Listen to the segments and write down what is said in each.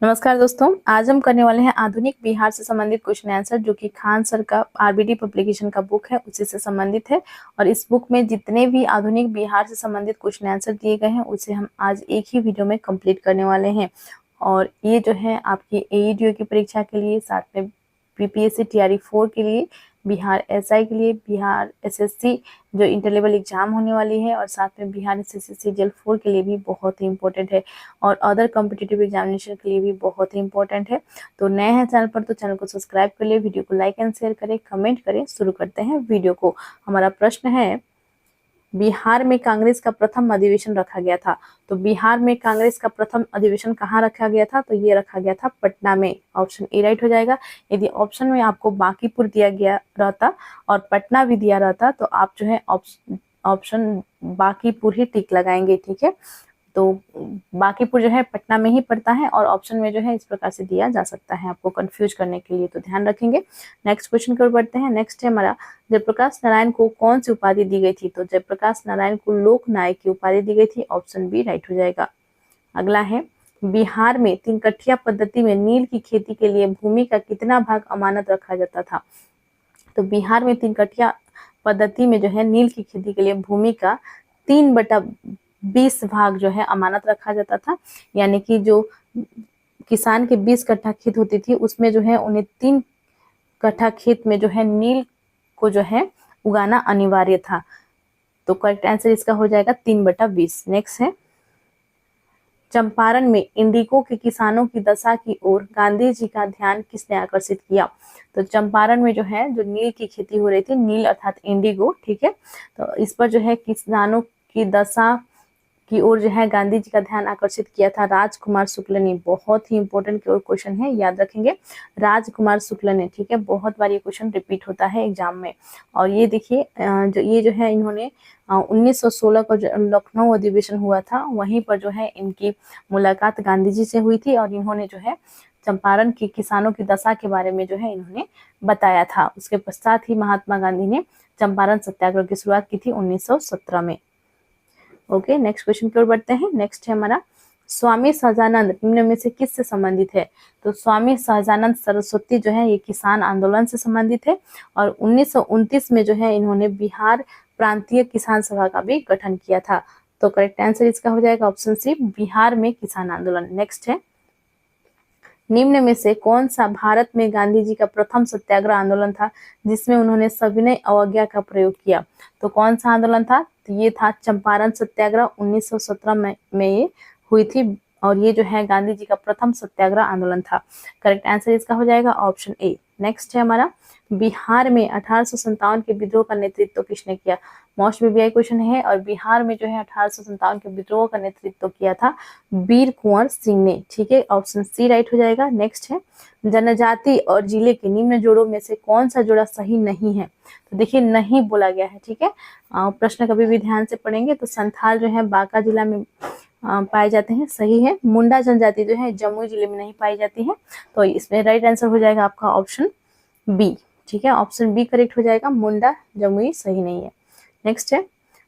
नमस्कार दोस्तों, आज हम करने वाले हैं आधुनिक बिहार से संबंधित क्वेश्चन आंसर, जो कि खान सर का आरबीडी पब्लिकेशन का बुक है, उसी से संबंधित है। और इस बुक में जितने भी आधुनिक बिहार से संबंधित क्वेश्चन आंसर दिए गए हैं, उसे हम आज एक ही वीडियो में कंप्लीट करने वाले हैं। और ये जो है आपकी एईडीओ की परीक्षा के लिए, साथ में बीपीएससी टीआरई 4 के लिए, बिहार एसआई के लिए, बिहार एसएससी जो इंटर लेवल एग्जाम होने वाली है, और साथ में बिहार एसएससी सीजीएल 4 के लिए भी बहुत ही इंपॉर्टेंट है, और अदर कॉम्पिटिटिव एग्जामिनेशन के लिए भी बहुत ही इंपॉर्टेंट है। तो नए हैं चैनल पर तो चैनल को सब्सक्राइब कर ले, वीडियो को लाइक एंड शेयर करें, कमेंट करें। शुरू करते हैं वीडियो को। हमारा प्रश्न है, बिहार में कांग्रेस का प्रथम अधिवेशन रखा गया था। तो बिहार में कांग्रेस का प्रथम अधिवेशन कहाँ रखा गया था? तो ये रखा गया था पटना में। ऑप्शन ए राइट हो जाएगा। यदि ऑप्शन में आपको बांकीपुर दिया गया रहता और पटना भी दिया रहता, तो आप जो है ऑप्शन बांकीपुर ही टिक लगाएंगे। ठीक है, तो बांकीपुर जो है पटना में ही पड़ता है, और ऑप्शन में जो है इस प्रकार से दिया जा सकता है आपको कंफ्यूज करने के लिए, तो ध्यान रखेंगे। नेक्स्ट क्वेश्चन की ओर बढ़ते हैं। नेक्स्ट है हमारा, जयप्रकाश नारायण को कौन सी उपाधि दी गई थी? तो जयप्रकाश नारायण को लोक नायक की उपाधि दी गई थी। ऑप्शन बी राइट हो जाएगा। अगला है, बिहार में तीन-कठिया पद्धति में नील की खेती के लिए भूमि का कितना भाग अमानत रखा जाता था? तो बिहार में तीन-कठिया पद्धति में जो है नील की खेती के लिए भूमि का 3/20 भाग जो है अमानत रखा जाता था। यानी कि जो किसान के 20 कट्ठा खेत होती थी, उसमें जो है उन्हें 3 कट्ठा खेत में जो है नील को जो है उगाना अनिवार्य था। तो करेक्ट आंसर इसका हो जाएगा 3/20। नेक्स्ट है, चंपारण में इंडिगो के किसानों की दशा की ओर गांधी जी का ध्यान किसने आकर्षित किया? तो चंपारण में जो है जो नील की खेती हो रही थी, नील अर्थात इंडिगो, ठीक है, तो इस पर जो है किसानों की दशा की ओर जो है गांधी जी का ध्यान आकर्षित किया था राजकुमार शुक्ल ने। बहुत ही इंपॉर्टेंट क्वेश्चन है, याद रखेंगे, राजकुमार शुक्ल ने। ठीक है, बहुत बार ये क्वेश्चन रिपीट होता है एग्जाम में। और ये देखिए, जो है इन्होंने 1916 को लखनऊ अधिवेशन हुआ था, वहीं पर जो है इनकी मुलाकात गांधी जी से हुई थी, और इन्होंने जो है चंपारण के किसानों की दशा के बारे में जो है इन्होंने बताया था। उसके पश्चात ही महात्मा गांधी ने चंपारण सत्याग्रह की शुरुआत की थी 1917 में। ओके, नेक्स्ट क्वेश्चन की ओर बढ़ते हैं। नेक्स्ट है हमारा, स्वामी सहजानंद निम्न में से किससे संबंधित है? तो स्वामी सहजानंद सरस्वती जो है ये किसान आंदोलन से संबंधित है, और 1929 में जो है इन्होंने बिहार प्रांतीय किसान सभा का भी गठन किया था। तो करेक्ट आंसर इसका हो जाएगा ऑप्शन सी, बिहार में किसान आंदोलन। नेक्स्ट है, निम्न में से कौन सा भारत में गांधी जी का प्रथम सत्याग्रह आंदोलन था जिसमें उन्होंने सविनय अवज्ञा का प्रयोग किया? तो कौन सा आंदोलन था? तो ये था चंपारण सत्याग्रह, 1917 में ये हुई थी, और ये जो है गांधी जी का प्रथम सत्याग्रह आंदोलन था। करेक्ट आंसर इसका हो जाएगा ऑप्शन ए। नेक्स्ट है हमारा, बिहार में 1857 के विद्रोह का नेतृत्व किसने किया? मोस्ट बीबीआई क्वेश्चन है, और बिहार में जो है 1857 के विद्रोह का नेतृत्व किया था वीर कुंवर सिंह ने। ठीक है, ऑप्शन सी राइट हो जाएगा। नेक्स्ट है, जनजाति और जिले के निम्न जोड़ों में से कौन सा जोड़ा सही नहीं है? तो देखिए, नहीं बोला गया है। ठीक है, प्रश्न कभी भी ध्यान से पढ़ेंगे तो संथाल जो है बांका जिला में पाए जाते हैं, सही है। मुंडा जनजाति जो है जमुई जिले में नहीं पाई जाती है, तो इसमें राइट आंसर हो जाएगा आपका ऑप्शन बी। ठीक है, ऑप्शन बी करेक्ट हो जाएगा, मुंडा जमुई सही नहीं है। नेक्स्ट है,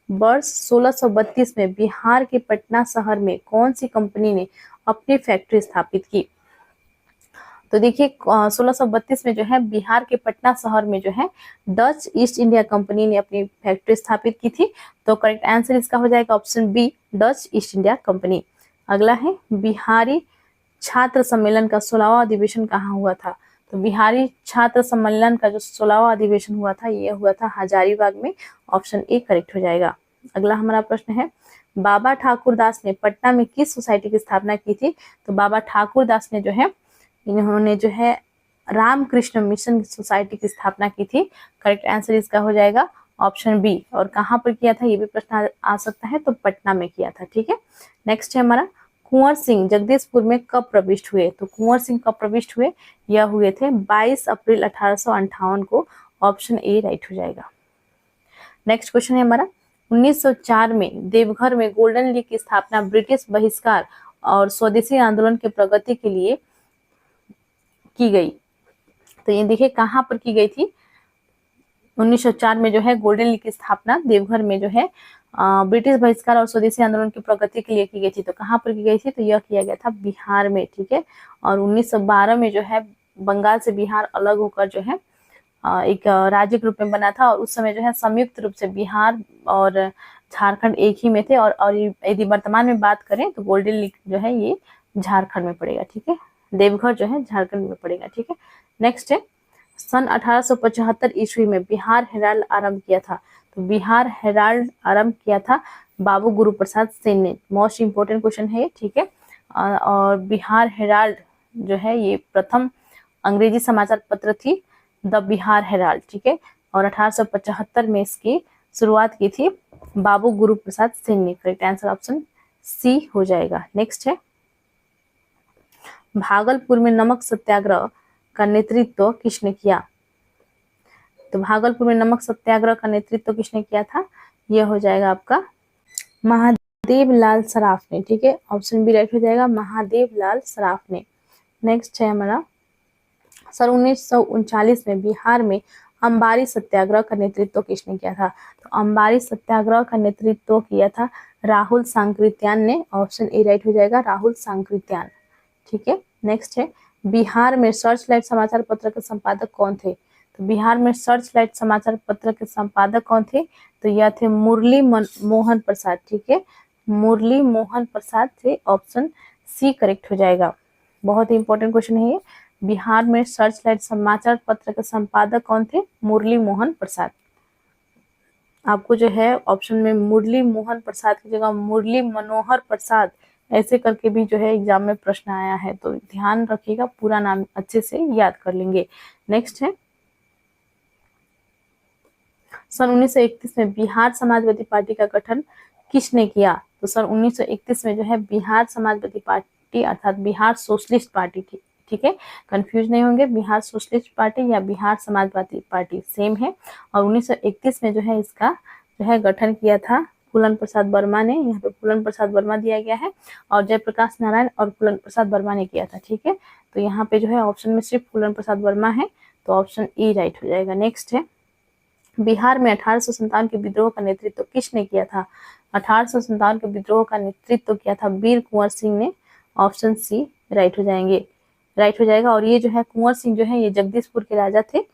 वर्ष 1632 में बिहार के पटना शहर में कौन सी कंपनी ने अपनी फैक्ट्री स्थापित की? तो देखिए, 1632 में जो है बिहार के पटना शहर में जो है डच ईस्ट इंडिया कंपनी ने अपनी फैक्ट्री स्थापित की थी। तो करेक्ट आंसर इसका हो जाएगा option B, Dutch East India company. अगला है, बिहारी छात्र सम्मेलन का 16वां अधिवेशन कहाँ हुआ था? तो बिहारी छात्र सम्मेलन का जो 16वां अधिवेशन हुआ था, ये हुआ था हजारीबाग में। ऑप्शन ए करेक्ट हो जाएगा। अगला हमारा प्रश्न है, बाबा ठाकुर दास ने पटना में किस सोसाइटी की स्थापना की थी? तो बाबा ठाकुर दास ने जो है, इन्होंने जो है रामकृष्ण मिशन सोसाइटी की स्थापना की थी। करेक्ट आंसर इसका हो जाएगा ऑप्शन बी। और कहाँ पर किया था, ये भी प्रश्न आ सकता है, तो पटना में किया था। ठीक है, नेक्स्ट है हमारा, कुंवर सिंह जगदीशपुर में कब प्रविष्ट हुए? तो कुंवर सिंह कब प्रविष्ट हुए? यह हुए थे 22 अप्रैल 1858 को। ऑप्शन ए राइट हो जाएगा। नेक्स्ट क्वेश्चन है हमारा, 1904 में देवघर में गोल्डन लीग की स्थापना ब्रिटिश बहिष्कार और स्वदेशी आंदोलन के प्रगति के लिए की गई। तो ये देखिए कहाँ पर की गई थी, 1904 में जो है गोल्डन लीग की स्थापना देवघर में जो है ब्रिटिश बहिष्कार और स्वदेशी आंदोलन की प्रगति के लिए की गई थी। तो कहाँ पर की गई थी? तो यह किया गया था बिहार में, ठीक है। और 1912 में जो है बंगाल से बिहार अलग होकर जो है एक राज्य के रूप में बना था। और उस समय जो है संयुक्त रूप से बिहार और झारखंड एक ही में थे। और यदि वर्तमान में बात करें तो गोल्डन लीग जो है ये झारखंड में पड़ेगा, ठीक है। देवघर जो है झारखंड में पड़ेगा, ठीक है। नेक्स्ट है, सन 1875 ईस्वी में बिहार हेराल्ड आरंभ किया था। तो बिहार हेराल्ड आरंभ किया था बाबू गुरु प्रसाद सेन ने। मोस्ट इंपोर्टेंट क्वेश्चन है ये, ठीक है। और बिहार हेराल्ड जो है ये प्रथम अंग्रेजी समाचार पत्र थी, द बिहार हेराल्ड, ठीक है। और 1875 में इसकी शुरुआत की थी बाबू गुरु प्रसाद सेन ने। करेक्ट आंसर ऑप्शन सी हो जाएगा। नेक्स्ट है, भागलपुर में नमक सत्याग्रह का नेतृत्व किसने किया? तो भागलपुर में नमक सत्याग्रह का नेतृत्व किसने किया था? यह हो जाएगा आपका महादेव लाल सराफ ने, ठीक है। ऑप्शन बी राइट हो जाएगा, महादेव लाल सराफ ने। नेक्स्ट है हमारा, सन 1939 में बिहार में अंबारी सत्याग्रह का नेतृत्व किसने किया था? तो अंबारी सत्याग्रह का नेतृत्व किया था राहुल सांकृत्यान ने। ऑप्शन ए राइट हो जाएगा, राहुल सांकृत्यान, ठीक है। नेक्स्ट है, बिहार में सर्च लाइट समाचार पत्र के संपादक कौन थे? तो बिहार में सर्च लाइट समाचार पत्र के संपादक कौन थे? तो यह थे मुरली मोहन प्रसाद, ठीक है। मुरली मोहन प्रसाद थे। ऑप्शन सी करेक्ट हो जाएगा। बहुत ही इंपॉर्टेंट क्वेश्चन है ये। बिहार में सर्च लाइट समाचार पत्र के संपादक कौन थे? मुरली मोहन प्रसाद। आपको जो है ऑप्शन में मुरली मोहन प्रसाद की जगह मुरली मनोहर प्रसाद ऐसे करके भी जो है एग्जाम में प्रश्न आया है, तो ध्यान रखिएगा, पूरा नाम अच्छे से याद कर लेंगे। नेक्स्ट है, सन 1931 में बिहार समाजवादी पार्टी का गठन किसने किया? तो सन 1931 में जो है बिहार समाजवादी पार्टी अर्थात बिहार सोशलिस्ट पार्टी थी, ठीक है। कंफ्यूज नहीं होंगे, बिहार सोशलिस्ट पार्टी या बिहार समाजवादी पार्टी सेम है। और 1931 में जो है इसका जो है गठन किया था फूलन प्रसाद वर्मा ने। यहाँ पे फूलन प्रसाद वर्मा दिया गया है और जयप्रकाश नारायण और फूलन प्रसाद वर्मा ने किया था, ठीक है। तो यहाँ पे जो है ऑप्शन में सिर्फ फूलन प्रसाद वर्मा है, तो ऑप्शन ई राइट हो जाएगा। नेक्स्ट है, बिहार में 1857 के विद्रोह का नेतृत्व किसने किया था? 1857 के विद्रोह का नेतृत्व किया था वीर कुंवर सिंह ने। ऑप्शन सी राइट हो जाएंगे, राइट हो जाएगा। और ये जो है कुंवर सिंह जो है ये जगदीशपुर के राजा थे।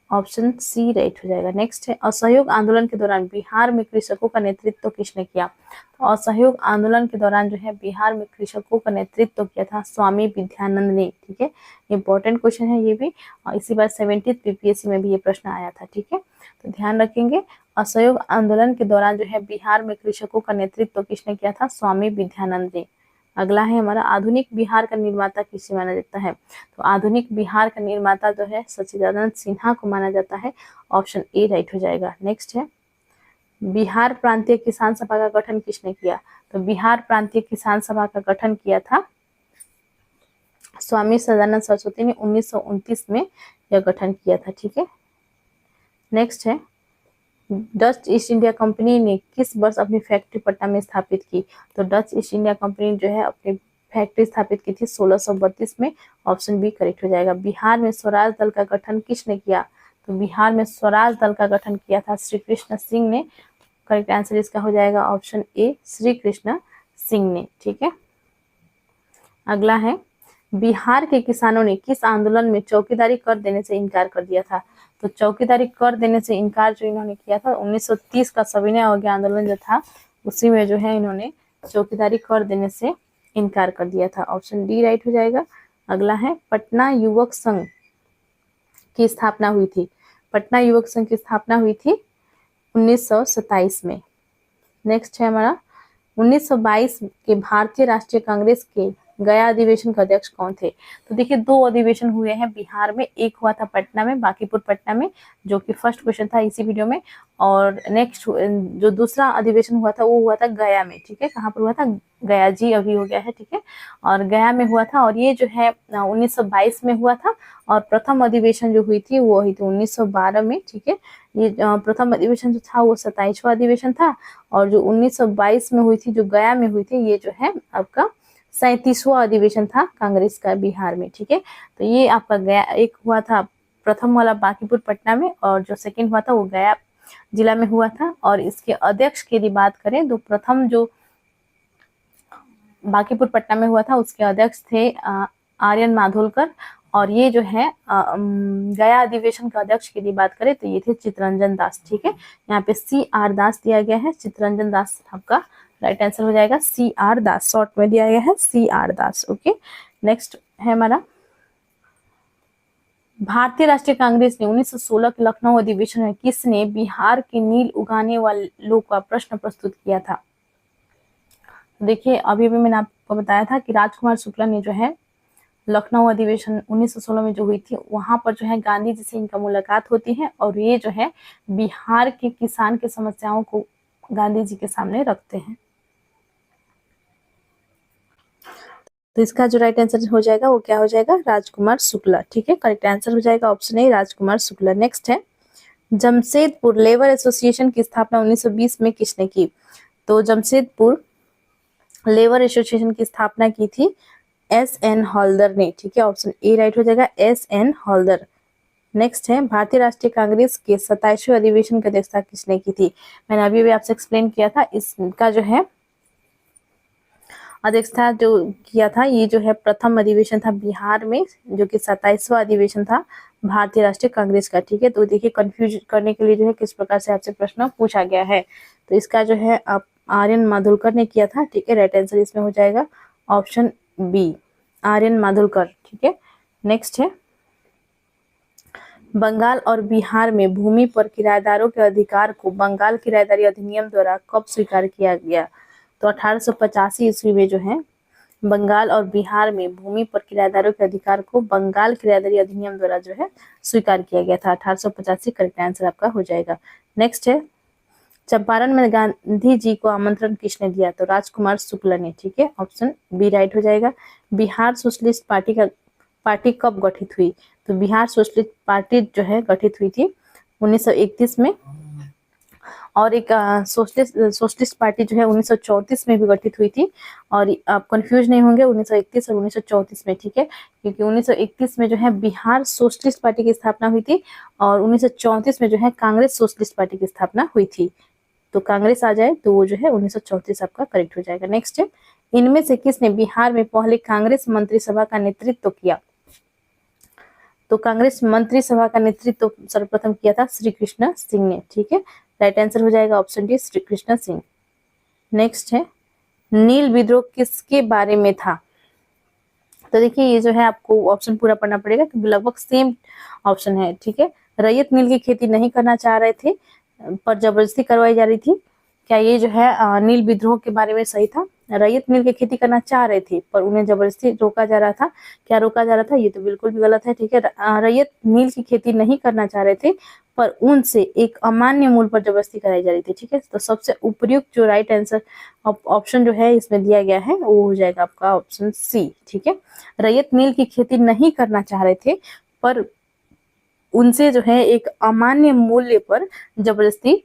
ऑप्शन सी राइट हो जाएगा। नेक्स्ट है, असहयोग आंदोलन के दौरान बिहार में कृषकों का नेतृत्व किसने किया? तो असहयोग आंदोलन के दौरान जो है बिहार में कृषकों का नेतृत्व किया था स्वामी विद्यानंद ने, ठीक है। इंपॉर्टेंट क्वेश्चन है ये भी, और इसी बार 70th बीपीएससी में भी ये प्रश्न आया था, ठीक है। तो ध्यान रखेंगे, असहयोग आंदोलन के दौरान जो है बिहार में कृषकों का नेतृत्व किसने किया था? स्वामी विद्यानंद ने। अगला है हमारा, आधुनिक बिहार का निर्माता किसे माना जाता है? तो आधुनिक बिहार का निर्माता जो है सच्चिदानंद सिन्हा को माना जाता है। ऑप्शन ए राइट हो जाएगा। नेक्स्ट है, बिहार प्रांतीय किसान सभा का गठन किसने किया? तो बिहार प्रांतीय किसान सभा का गठन किया था स्वामी सदानंद सरस्वती ने 1929 में यह गठन किया था, ठीक है। नेक्स्ट है, डच ईस्ट इंडिया कंपनी ने किस वर्ष अपनी फैक्ट्री पटना में स्थापित की? तो डच ईस्ट इंडिया कंपनी जो है अपनी फैक्ट्री स्थापित की थी 1632 में। ऑप्शन बी करेक्ट हो जाएगा। बिहार में स्वराज दल का गठन किसने किया? तो बिहार में स्वराज दल का गठन किया था श्री कृष्ण सिंह ने। करेक्ट आंसर इसका हो जाएगा ऑप्शन ए, श्री कृष्ण सिंह ने, ठीक है। अगला है, बिहार के किसानों ने किस आंदोलन में चौकीदारी कर देने से इनकार कर दिया था? तो चौकीदारी कर देने से इनकार जो इन्होंने किया था 1930 का सविनय अवज्ञा आंदोलन जो था उसी में जो है इन्होंने चौकीदारी कर देने से इनकार कर दिया था। ऑप्शन डी राइट हो जाएगा। अगला है, पटना युवक संघ की स्थापना हुई थी। पटना युवक संघ की स्थापना हुई थी 1927 में। नेक्स्ट है हमारा, 1922 के भारतीय राष्ट्रीय कांग्रेस के गया अधिवेशन के अध्यक्ष कौन थे? तो देखिए 2 अधिवेशन हुए हैं बिहार में, एक हुआ था पटना में, बांकीपुर पटना में, जो कि फर्स्ट क्वेश्चन था इसी वीडियो में। और नेक्स्ट जो दूसरा अधिवेशन हुआ था वो हुआ था गया में, ठीक है। कहाँ पर हुआ था? गया, जी अभी हो गया है, ठीक है। और गया में हुआ था और ये जो है 1922 में हुआ था। और प्रथम अधिवेशन जो हुई थी वो हुई थी 1912 में, ठीक है। ये प्रथम अधिवेशन जो था वो 27वां अधिवेशन था। और जो 1922 में हुई थी, जो गया में हुई थी, ये जो है आपका 37वां अधिवेशन था कांग्रेस का बिहार में, ठीक है। तो ये आपका गया एक हुआ था प्रथम वाला बांकीपुर पटना में और जो सेकंड हुआ था वो गया जिला में हुआ था। और इसके अध्यक्ष की यदि बात करें तो प्रथम जो बांकीपुर पटना में हुआ था उसके अध्यक्ष थे आर्यन माधोलकर। और ये जो है गया अधिवेशन का अध्यक्ष की यदि बात करें तो ये थे चित्तरंजन दास। ठीक है, यहाँ पे CR दास दिया गया है, चित्तरंजन दास आपका राइट आंसर हो जाएगा। CR दास शॉर्ट में दिया गया है, CR दास। ओके, नेक्स्ट है हमारा भारतीय राष्ट्रीय कांग्रेस ने 1916 के लखनऊ अधिवेशन में किसने बिहार की नील उगाने वालों का प्रश्न प्रस्तुत किया था? देखिए अभी मैंने आपको बताया था कि राजकुमार शुक्ला ने जो है लखनऊ अधिवेशन 1916 में जो हुई थी वहां पर जो है गांधी जी से इनका मुलाकात होती है और ये जो है बिहार के किसान की समस्याओं को गांधी जी के सामने रखते हैं। तो इसका जो राइट आंसर हो जाएगा वो क्या हो जाएगा? राजकुमार शुक्ला। ठीक है, करेक्ट आंसर हो जाएगा option A, Rajkumar Shukla. Next है जमशेदपुर लेबर एसोसिएशन की स्थापना 1920 में किसने की? तो जमशेदपुर लेबर एसोसिएशन की स्थापना की थी SN हॉल्दर ने। ठीक है, ऑप्शन ए राइट हो जाएगा, SN हॉल्दर। नेक्स्ट है भारतीय राष्ट्रीय कांग्रेस के 27वें अधिवेशन की अध्यक्षता किसने की थी? मैंने अभी भी आपसे एक्सप्लेन किया था, इसका जो है अध्यक्षता जो किया था ये जो है प्रथम अधिवेशन था बिहार में जो कि 27वां अधिवेशन था भारतीय राष्ट्रीय कांग्रेस का। ठीक है, तो देखिए कंफ्यूज करने के लिए जो है किस प्रकार से आपसे प्रश्न पूछा गया है। तो इसका जो है आप आर्यन माधोलकर ने किया था। ठीक है, राइट आंसर इसमें हो जाएगा ऑप्शन बी, आर्यन माधोलकर। ठीक है, नेक्स्ट है बंगाल और बिहार में भूमि पर किराएदारों के अधिकार को बंगाल किराएदारी अधिनियम द्वारा कब स्वीकार किया गया? तो 1885 ईस्वी में जो है बंगाल और बिहार में भूमि पर किराएदारों के अधिकार को बंगाल किराएदारी अधिनियम द्वारा जो है स्वीकार किया गया था। 1885 करेक्ट आंसर आपका हो जाएगा। नेक्स्ट है चंपारण में गांधी जी को आमंत्रण किसने दिया? तो राजकुमार शुक्ला ने। ठीक है, ऑप्शन बी राइट हो जाएगा। बिहार सोशलिस्ट पार्टी कब गठित हुई? तो बिहार सोशलिस्ट पार्टी जो है गठित हुई थी 1931 में और एक सोशलिस्ट पार्टी जो है 1934 में भी गठित हुई थी। और आप कंफ्यूज नहीं होंगे 1931 और 1934 में। ठीक है, क्योंकि 1931 में जो है बिहार सोशलिस्ट पार्टी की स्थापना हुई थी और 1934 में जो है कांग्रेस सोशलिस्ट पार्टी की स्थापना हुई थी। तो कांग्रेस आ जाए तो वो जो है 1934 आपका करेक्ट हो जाएगा। नेक्स्ट है इनमें से किसने बिहार में पहले कांग्रेस मंत्रिसभा का नेतृत्व किया? तो कांग्रेस मंत्रिसभा का नेतृत्व सर्वप्रथम किया था श्री कृष्ण सिंह ने। ठीक है, राइट आंसर हो जाएगा option D, Shri Krishna Singh. Next है नील विद्रोह किसके बारे में था? तो देखिए ये जो है आपको ऑप्शन पूरा पढ़ना पड़ेगा क्योंकि लगभग सेम ऑप्शन है। ठीक है, रैयत नील की खेती नहीं करना चाह रहे थे पर जबरदस्ती करवाई जा रही थी। क्या ये जो है नील विद्रोह के बारे में सही था? रैयत नील की खेती करना चाह रहे थे पर उन्हें जबरदस्ती रोका जा रहा था। क्या रोका जा रहा था? ये तो बिल्कुल भी गलत है। ठीक है, रैयत नील की खेती नहीं करना चाह रहे थे पर उनसे एक अमान्य मूल्य पर जबरदस्ती कराई जा रही थी। ठीक है, तो सबसे उपयुक्त जो राइट आंसर ऑप्शन जो है इसमें दिया गया है वो हो जाएगा आपका ऑप्शन सी। ठीक है, रैयत नील की खेती नहीं करना चाह रहे थे पर उनसे जो है एक अमान्य मूल्य पर जबरदस्ती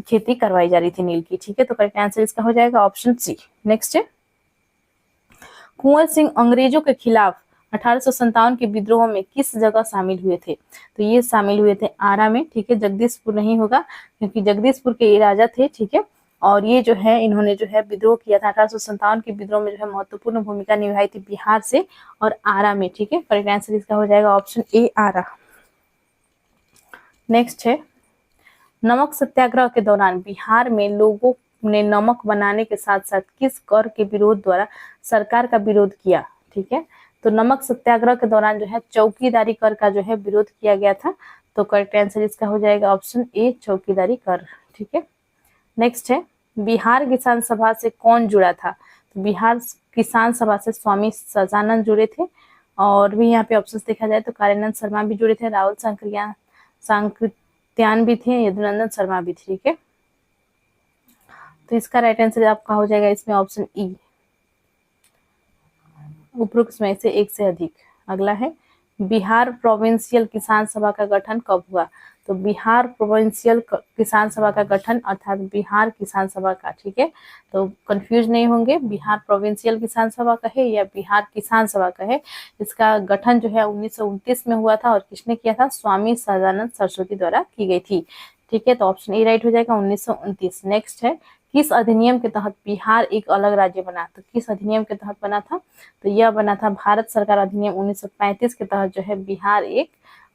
खेती करवाई जा रही थी नील की। ठीक है, तो करेक्ट आंसर इसका हो जाएगा ऑप्शन सी। नेक्स्ट है कुंवर सिंह अंग्रेजों के खिलाफ 1857 के विद्रोह में किस जगह शामिल हुए थे? तो ये शामिल हुए थे आरा में। ठीक है, जगदीशपुर नहीं होगा क्योंकि जगदीशपुर के ये राजा थे। ठीक है, और ये जो है इन्होंने जो है विद्रोह किया था 1857 के विद्रोह में जो है महत्वपूर्ण भूमिका निभाई थी बिहार से और आरा में। ठीक है, करेक्ट आंसर इसका हो जाएगा ऑप्शन ए, आरा। नेक्स्ट है नमक सत्याग्रह के दौरान बिहार में लोगों ने नमक बनाने के साथ साथ किस कर के विरोध द्वारा सरकार का विरोध किया? ठीक है, तो नमक सत्याग्रह के दौरान जो है चौकीदारी कर का जो है विरोध किया गया था। तो करेक्ट आंसर इसका हो जाएगा ऑप्शन ए, चौकीदारी कर। ठीक है, नेक्स्ट है बिहार किसान सभा से कौन जुड़ा था? तो बिहार किसान सभा से स्वामी सजानंद जुड़े थे और भी यहाँ पे ऑप्शन देखा जाए तो कालीनंद शर्मा भी जुड़े थे, राहुल सांकृत्यायन भी थे, यदुनंदन शर्मा भी थे। ठीक है, तो इसका राइट आंसर आपका हो जाएगा इसमें ऑप्शन ई, उपरोक्त में से एक से अधिक। अगला है बिहार प्रोविंशियल किसान सभा का गठन कब हुआ? तो बिहार प्रोविंशियल किसान सभा का गठन अर्थात बिहार किसान सभा का, ठीक है, तो कंफ्यूज नहीं होंगे, बिहार प्रोविंशियल किसान सभा का है या बिहार किसान सभा का है। इसका गठन जो है 1929 में हुआ था और किसने किया था? स्वामी सहजानंद सरस्वती द्वारा की गई थी, ठीक है, तो ऑप्शन ए राइट हो जाएगा 1929। नेक्स्ट है, किस अधिनियम के तहत बिहार एक अलग राज्य बना? तो किस अधिनियम के तहत बना था? तो यह बना था भारत सरकार अधिनियम 1935 के तहत जो है बिहार एक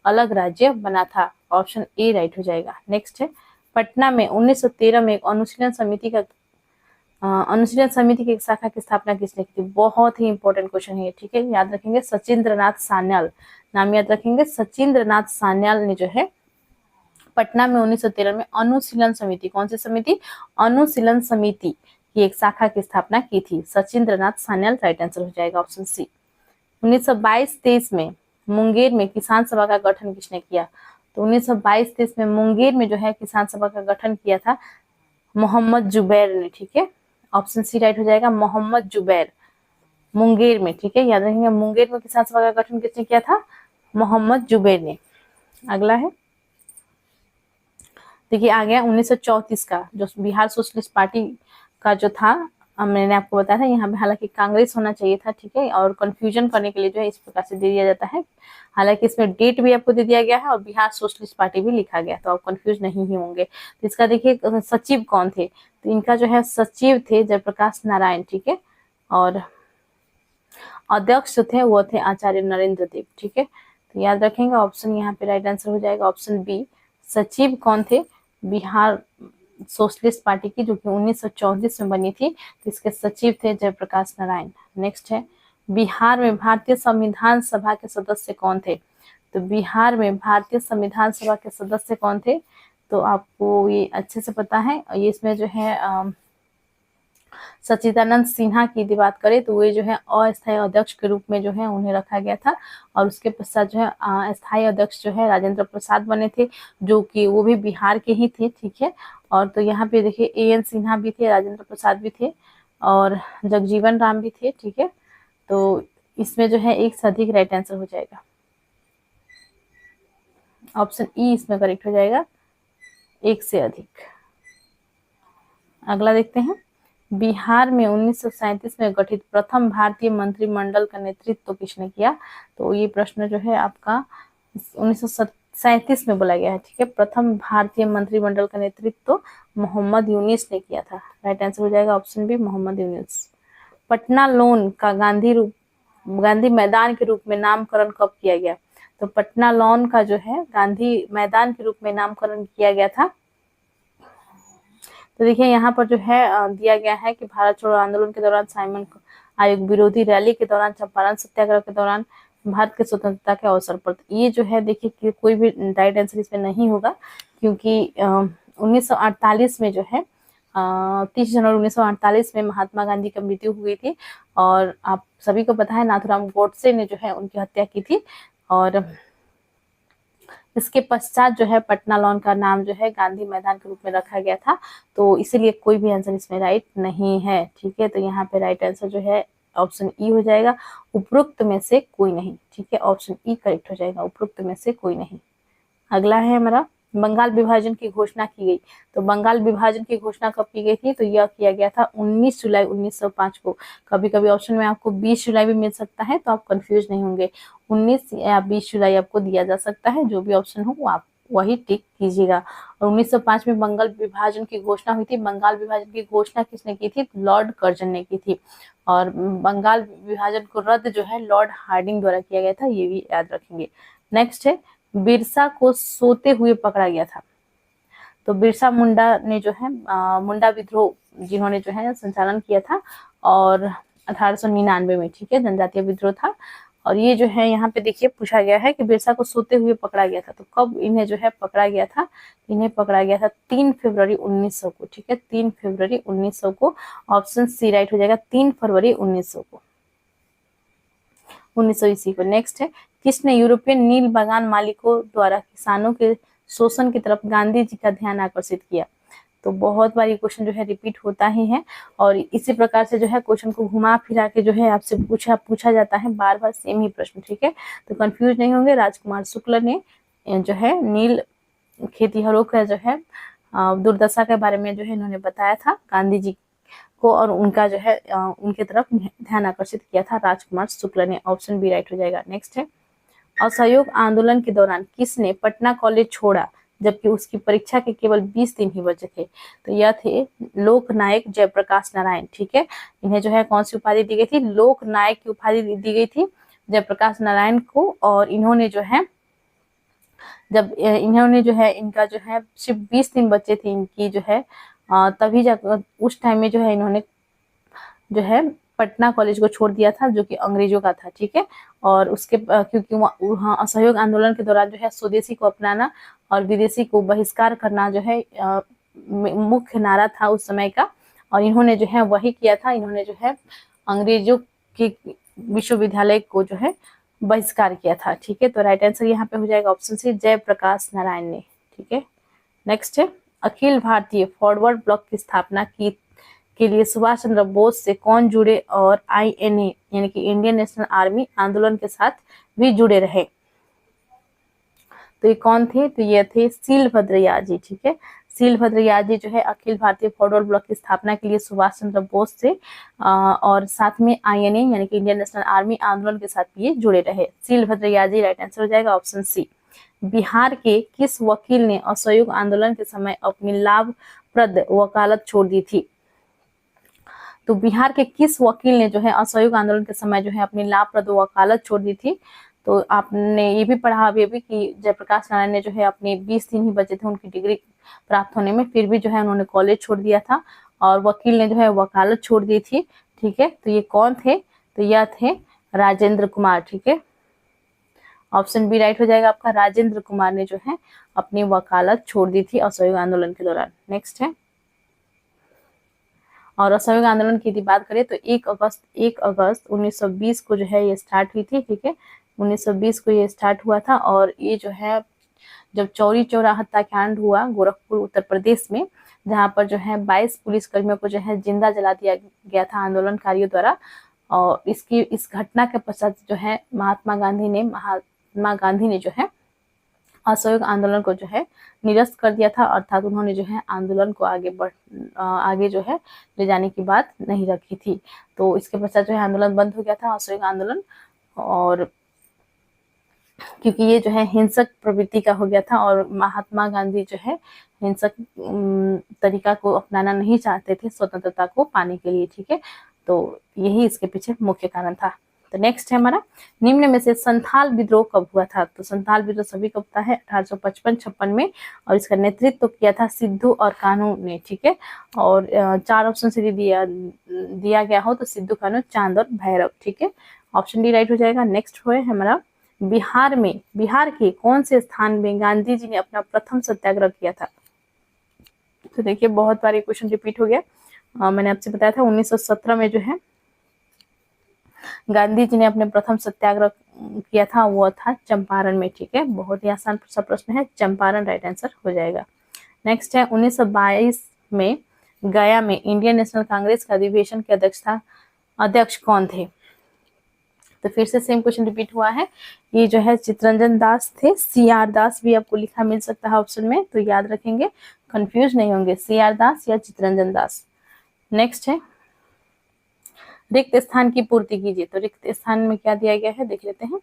अलग राज्य बना था, ऑप्शन ए राइट हो जाएगा। नेक्स्ट है, पटना में 1913 में एक अनुशीलन समिति की एक शाखा की स्थापना किसने की थी? बहुत ही इंपॉर्टेंट क्वेश्चन है, ठीक है, याद रखेंगे, सचिंद्रनाथ सान्याल, नाम याद रखेंगे, सचिंद्रनाथ सान्याल ने जो है पटना में 1913 में अनुशीलन समिति, कौन सी समिति? अनुशीलन समिति की एक शाखा की स्थापना की थी। सचिंद्रनाथ सान्याल राइट आंसर हो जाएगा, ऑप्शन सी। 1922-23 में मुंगेर में किसान सभा का गठन किसने किया? तो 1922-23 में मुंगेर में जो है किसान सभा का गठन किया था मोहम्मद जुबैर ने, ठीक है, ऑप्शन सी राइट हो जाएगा, मोहम्मद जुबैर, मुंगेर में, ठीक है, याद रखेंगे, मुंगेर में किसान सभा का गठन किसने किया था? मोहम्मद जुबैर ने। अगला है, देखिए आ गया 1934 का, जो बिहार सोशलिस्ट पार्टी का जो था, मैंने आपको बताया था, यहाँ पे हालांकि कांग्रेस होना चाहिए था, ठीक है, और कंफ्यूजन करने के लिए जो है इस प्रकार से दे दिया जाता है, हालांकि इसमें डेट भी आपको दे दिया गया है और बिहार सोशलिस्ट पार्टी भी लिखा गया, तो आप कंफ्यूज नहीं ही होंगे। तो इसका देखिए सचिव कौन थे? तो इनका जो है सचिव थे जयप्रकाश नारायण, ठीक है, और अध्यक्ष थे वो थे आचार्य नरेंद्र देव, ठीक है, तो याद रखेंगे ऑप्शन यहाँ पे राइट आंसर हो जाएगा, ऑप्शन बी। सचिव कौन थे? बिहार सोशलिस्ट पार्टी की, जो कि 1934 में बनी थी, तो इसके सचिव थे जयप्रकाश नारायण। नेक्स्ट है, बिहार में भारतीय संविधान सभा के सदस्य कौन थे? तो बिहार में भारतीय संविधान सभा के सदस्य कौन थे? तो आपको ये अच्छे से पता है, ये इसमें जो है सच्चिदानंद सिन्हा की यदि बात करें तो वे जो है अस्थायी अध्यक्ष के रूप में जो है उन्हें रखा गया था, और उसके पश्चात जो है स्थायी अध्यक्ष जो है राजेंद्र प्रसाद बने थे, जो कि वो भी बिहार के ही थे, ठीक है, और तो यहाँ पे देखिए एएन सिन्हा भी थे, राजेंद्र प्रसाद भी थे और जगजीवन राम भी थे, ठीक है, तो इसमें जो है एक से अधिक राइट आंसर हो जाएगा, ऑप्शन ई इसमें करेक्ट हो जाएगा, एक से अधिक। अगला देखते हैं, बिहार में 1937 में गठित प्रथम भारतीय मंत्रिमंडल का नेतृत्व किसने किया? तो ये प्रश्न जो है आपका 1937 में बोला गया है, ठीक है, प्रथम भारतीय मंत्रिमंडल का नेतृत्व मोहम्मद यूनिस ने किया था, राइट आंसर हो जाएगा option B, Mohammad Yunus. Patna lawn का गांधी मैदान के रूप में नामकरण कब किया गया? तो पटना लॉन का जो है गांधी मैदान के रूप में नामकरण किया गया था, तो देखिए यहाँ पर जो है दिया गया है कि भारत छोड़ो आंदोलन के दौरान, साइमन आयोग विरोधी रैली के दौरान, चंपारण सत्याग्रह के दौरान, भारत की स्वतंत्रता के अवसर पर। ये जो है देखिए कि कोई भी राइट आंसर इसमें नहीं होगा, क्योंकि 1948 में जो है 30 जनवरी 1948 में महात्मा गांधी की मृत्यु हुई थी, और आप सभी को पता है नाथूराम गोडसे ने जो है उनकी हत्या की थी, और इसके पश्चात जो है पटना लॉन का नाम जो है गांधी मैदान के रूप में रखा गया था, तो इसीलिए कोई भी आंसर इसमें राइट नहीं है, ठीक है, तो यहाँ पे राइट आंसर जो है ऑप्शन ई हो जाएगा, उपरोक्त में से कोई नहीं, ठीक है, ऑप्शन ई करेक्ट हो जाएगा, उपरोक्त में से कोई नहीं। अगला है हमारा, बंगाल विभाजन की घोषणा की गई, तो बंगाल विभाजन की घोषणा कब की गई थी? तो यह किया गया था 19 जुलाई 1905 को। कभी कभी ऑप्शन में आपको 20 जुलाई भी मिल सकता है, तो आप कंफ्यूज नहीं होंगे, 19 या 20 जुलाई आपको दिया जा सकता है, जो भी ऑप्शन हो वो आप वही टिक कीजिएगा। और 1905 में बंगाल विभाजन की घोषणा हुई थी। बंगाल विभाजन की घोषणा किसने की थी? लॉर्ड कर्जन ने की थी, और बंगाल विभाजन को रद्द जो है लॉर्ड हार्डिंग द्वारा किया गया था, ये भी याद रखेंगे। नेक्स्ट है, बिरसा को सोते हुए पकड़ा गया था, तो बिरसा मुंडा ने जो है मुंडा विद्रोह जिन्होंने जो है संचालन किया था, और 1899 में, ठीक है, जनजातीय विद्रोह था, और ये जो है यहाँ पे देखिए पूछा गया है कि बिरसा को सोते हुए पकड़ा गया था, तो कब इन्हें जो है पकड़ा गया था? इन्हें पकड़ा गया था 3 फरवरी 1900 को, ठीक है, 3 फरवरी 1900 को, ऑप्शन सी राइट हो जाएगा, 3 फरवरी 1900 को, 1900 ईस्वी को। नेक्स्ट है, किसने यूरोपियन नील बागान मालिकों द्वारा किसानों के शोषण की तरफ गांधी जी का ध्यान आकर्षित किया? तो बहुत बार ये क्वेश्चन जो है रिपीट होता ही है और इसी प्रकार से जो है क्वेश्चन को घुमा फिरा के जो है आपसे पूछा जाता है बार बार सेम ही प्रश्न, ठीक है। तो कंफ्यूज नहीं होंगे। राजकुमार शुक्ल ने जो है नील खेतिहरों का जो है दुर्दशा के बारे में जो है इन्होंने बताया था गांधी जी को और उनका जो है उनके तरफ ध्यान आकर्षित किया था राजकुमार शुक्ल ने। ऑप्शन बी राइट हो जाएगा। नेक्स्ट है, असहयोग आंदोलन के दौरान किसने पटना कॉलेज छोड़ा जबकि उसकी परीक्षा के केवल 20 दिन ही बचे थे? तो यह थे लोक नायक जयप्रकाश नारायण, ठीक है। इन्हें जो है कौन सी उपाधि दी गई थी? लोक नायक की उपाधि दी गई थी जयप्रकाश नारायण को। और इन्होंने जो है इनका जो है सिर्फ 20 दिन बचे थे इनकी जो है तभी जाकर उस टाइम में जो है इन्होंने जो है पटना कॉलेज को छोड़ दिया था जो कि अंग्रेजों का था, ठीक है। और उसके क्योंकि वहाँ असहयोग आंदोलन के दौरान जो है स्वदेशी को अपनाना और विदेशी को बहिष्कार करना जो है मुख्य नारा था उस समय का। और इन्होंने जो है वही किया था, इन्होंने जो है अंग्रेजों के विश्वविद्यालय को जो है बहिष्कार किया था, ठीक है। तो राइट आंसर यहाँ पे हो जाएगा ऑप्शन सी, जयप्रकाश नारायण ने, ठीक है। नेक्स्ट है, अखिल भारतीय फॉरवर्ड ब्लॉक की स्थापना की के लिए सुभाष चंद्र बोस से कौन जुड़े और INA यानी कि इंडियन नेशनल आर्मी आंदोलन के साथ भी जुड़े रहे? तो ये कौन थे? तो ये थे सीलभद्र यादव, ठीक है। सीलभद्र यादव जो है अखिल भारतीय फॉरवर्ड ब्लॉक की स्थापना के लिए सुभाष चंद्र बोस से और साथ में INA यानी कि इंडियन नेशनल आर्मी आंदोलन के साथ भी ये जुड़े रहे। सीलभद्र यादव राइट आंसर हो जाएगा ऑप्शन सी। बिहार के किस वकील ने असहयोग आंदोलन के समय अपनी लाभप्रद वकालत छोड़ दी थी? तो बिहार के किस वकील ने जो है असहयोग आंदोलन के समय जो है अपनी लाभप्रद वकालत छोड़ दी थी? तो आपने ये भी पढ़ा अभी कि जयप्रकाश नारायण ने जो है अपने 20 दिन ही बचे थे उनकी डिग्री प्राप्त होने में, फिर भी जो है उन्होंने कॉलेज छोड़ दिया था और वकील ने जो है वकालत छोड़ दी थी, ठीक है। तो ये कौन थे? तो यह थे राजेंद्र कुमार, ठीक है। ऑप्शन बी राइट हो जाएगा आपका, राजेंद्र कुमार ने जो है अपनी वकालत छोड़ दी थी असहयोग आंदोलन के दौरान। नेक्स्ट है, और असहयोग आंदोलन की यदि बात करें तो 1 अगस्त 1920 को जो है ये स्टार्ट हुई थी, ठीक है। 1920 को ये स्टार्ट हुआ था और ये जो है जब चौरी चौरा हत्याकांड हुआ गोरखपुर उत्तर प्रदेश में, जहाँ पर जो है 22 पुलिस कर्मियों को जो है जिंदा जला दिया गया था आंदोलनकारियों द्वारा। और इस घटना के पश्चात जो है महात्मा गांधी ने जो है असहयोग आंदोलन को जो है निरस्त कर दिया था, अर्थात उन्होंने जो है आंदोलन को आगे जो है ले जाने की बात नहीं रखी थी। तो इसके पश्चात जो है आंदोलन बंद हो गया था असहयोग आंदोलन, और क्योंकि ये जो है हिंसक प्रवृत्ति का हो गया था और महात्मा गांधी जो है हिंसक तरीका को अपनाना नहीं चाहते थे स्वतंत्रता को पाने के लिए, ठीक है। तो यही इसके पीछे मुख्य कारण था। तो नेक्स्ट है हमारा, निम्न में से संथाल विद्रोह कब हुआ था? तो संथाल विद्रोह सभी को पता है 1855-56 में, और इसका नेतृत्व किया था सिद्धू और कान्हू ने, ठीक है। और 4 ऑप्शन से दिया गया हो तो सिद्धू, कान्हू, चांद और भैरव, ठीक है। ऑप्शन डी राइट हो जाएगा। नेक्स्ट है हमारा, बिहार के कौन से स्थान में गांधी जी ने अपना प्रथम सत्याग्रह किया था? तो देखिए बहुत बार ये क्वेश्चन रिपीट हो गया। मैंने आपसे बताया था 1917 में जो है गांधी जी ने अपने प्रथम सत्याग्रह किया था, वो था चंपारण में, ठीक है। बहुत ही आसान सा प्रश्न है, चंपारण राइट आंसर हो जाएगा। नेक्स्ट है, 1922 में गया में इंडियन नेशनल कांग्रेस का अधिवेशन के अध्यक्ष कौन थे? तो फिर से सेम क्वेश्चन रिपीट हुआ है। ये जो है चित्तरंजन दास थे, CR दास भी आपको लिखा मिल सकता है ऑप्शन में, तो याद रखेंगे, कंफ्यूज नहीं होंगे, CR दास या चित्तरंजन दास। नेक्स्ट है, रिक्त स्थान की पूर्ति कीजिए। तो रिक्त स्थान में क्या दिया गया है देख लेते हैं।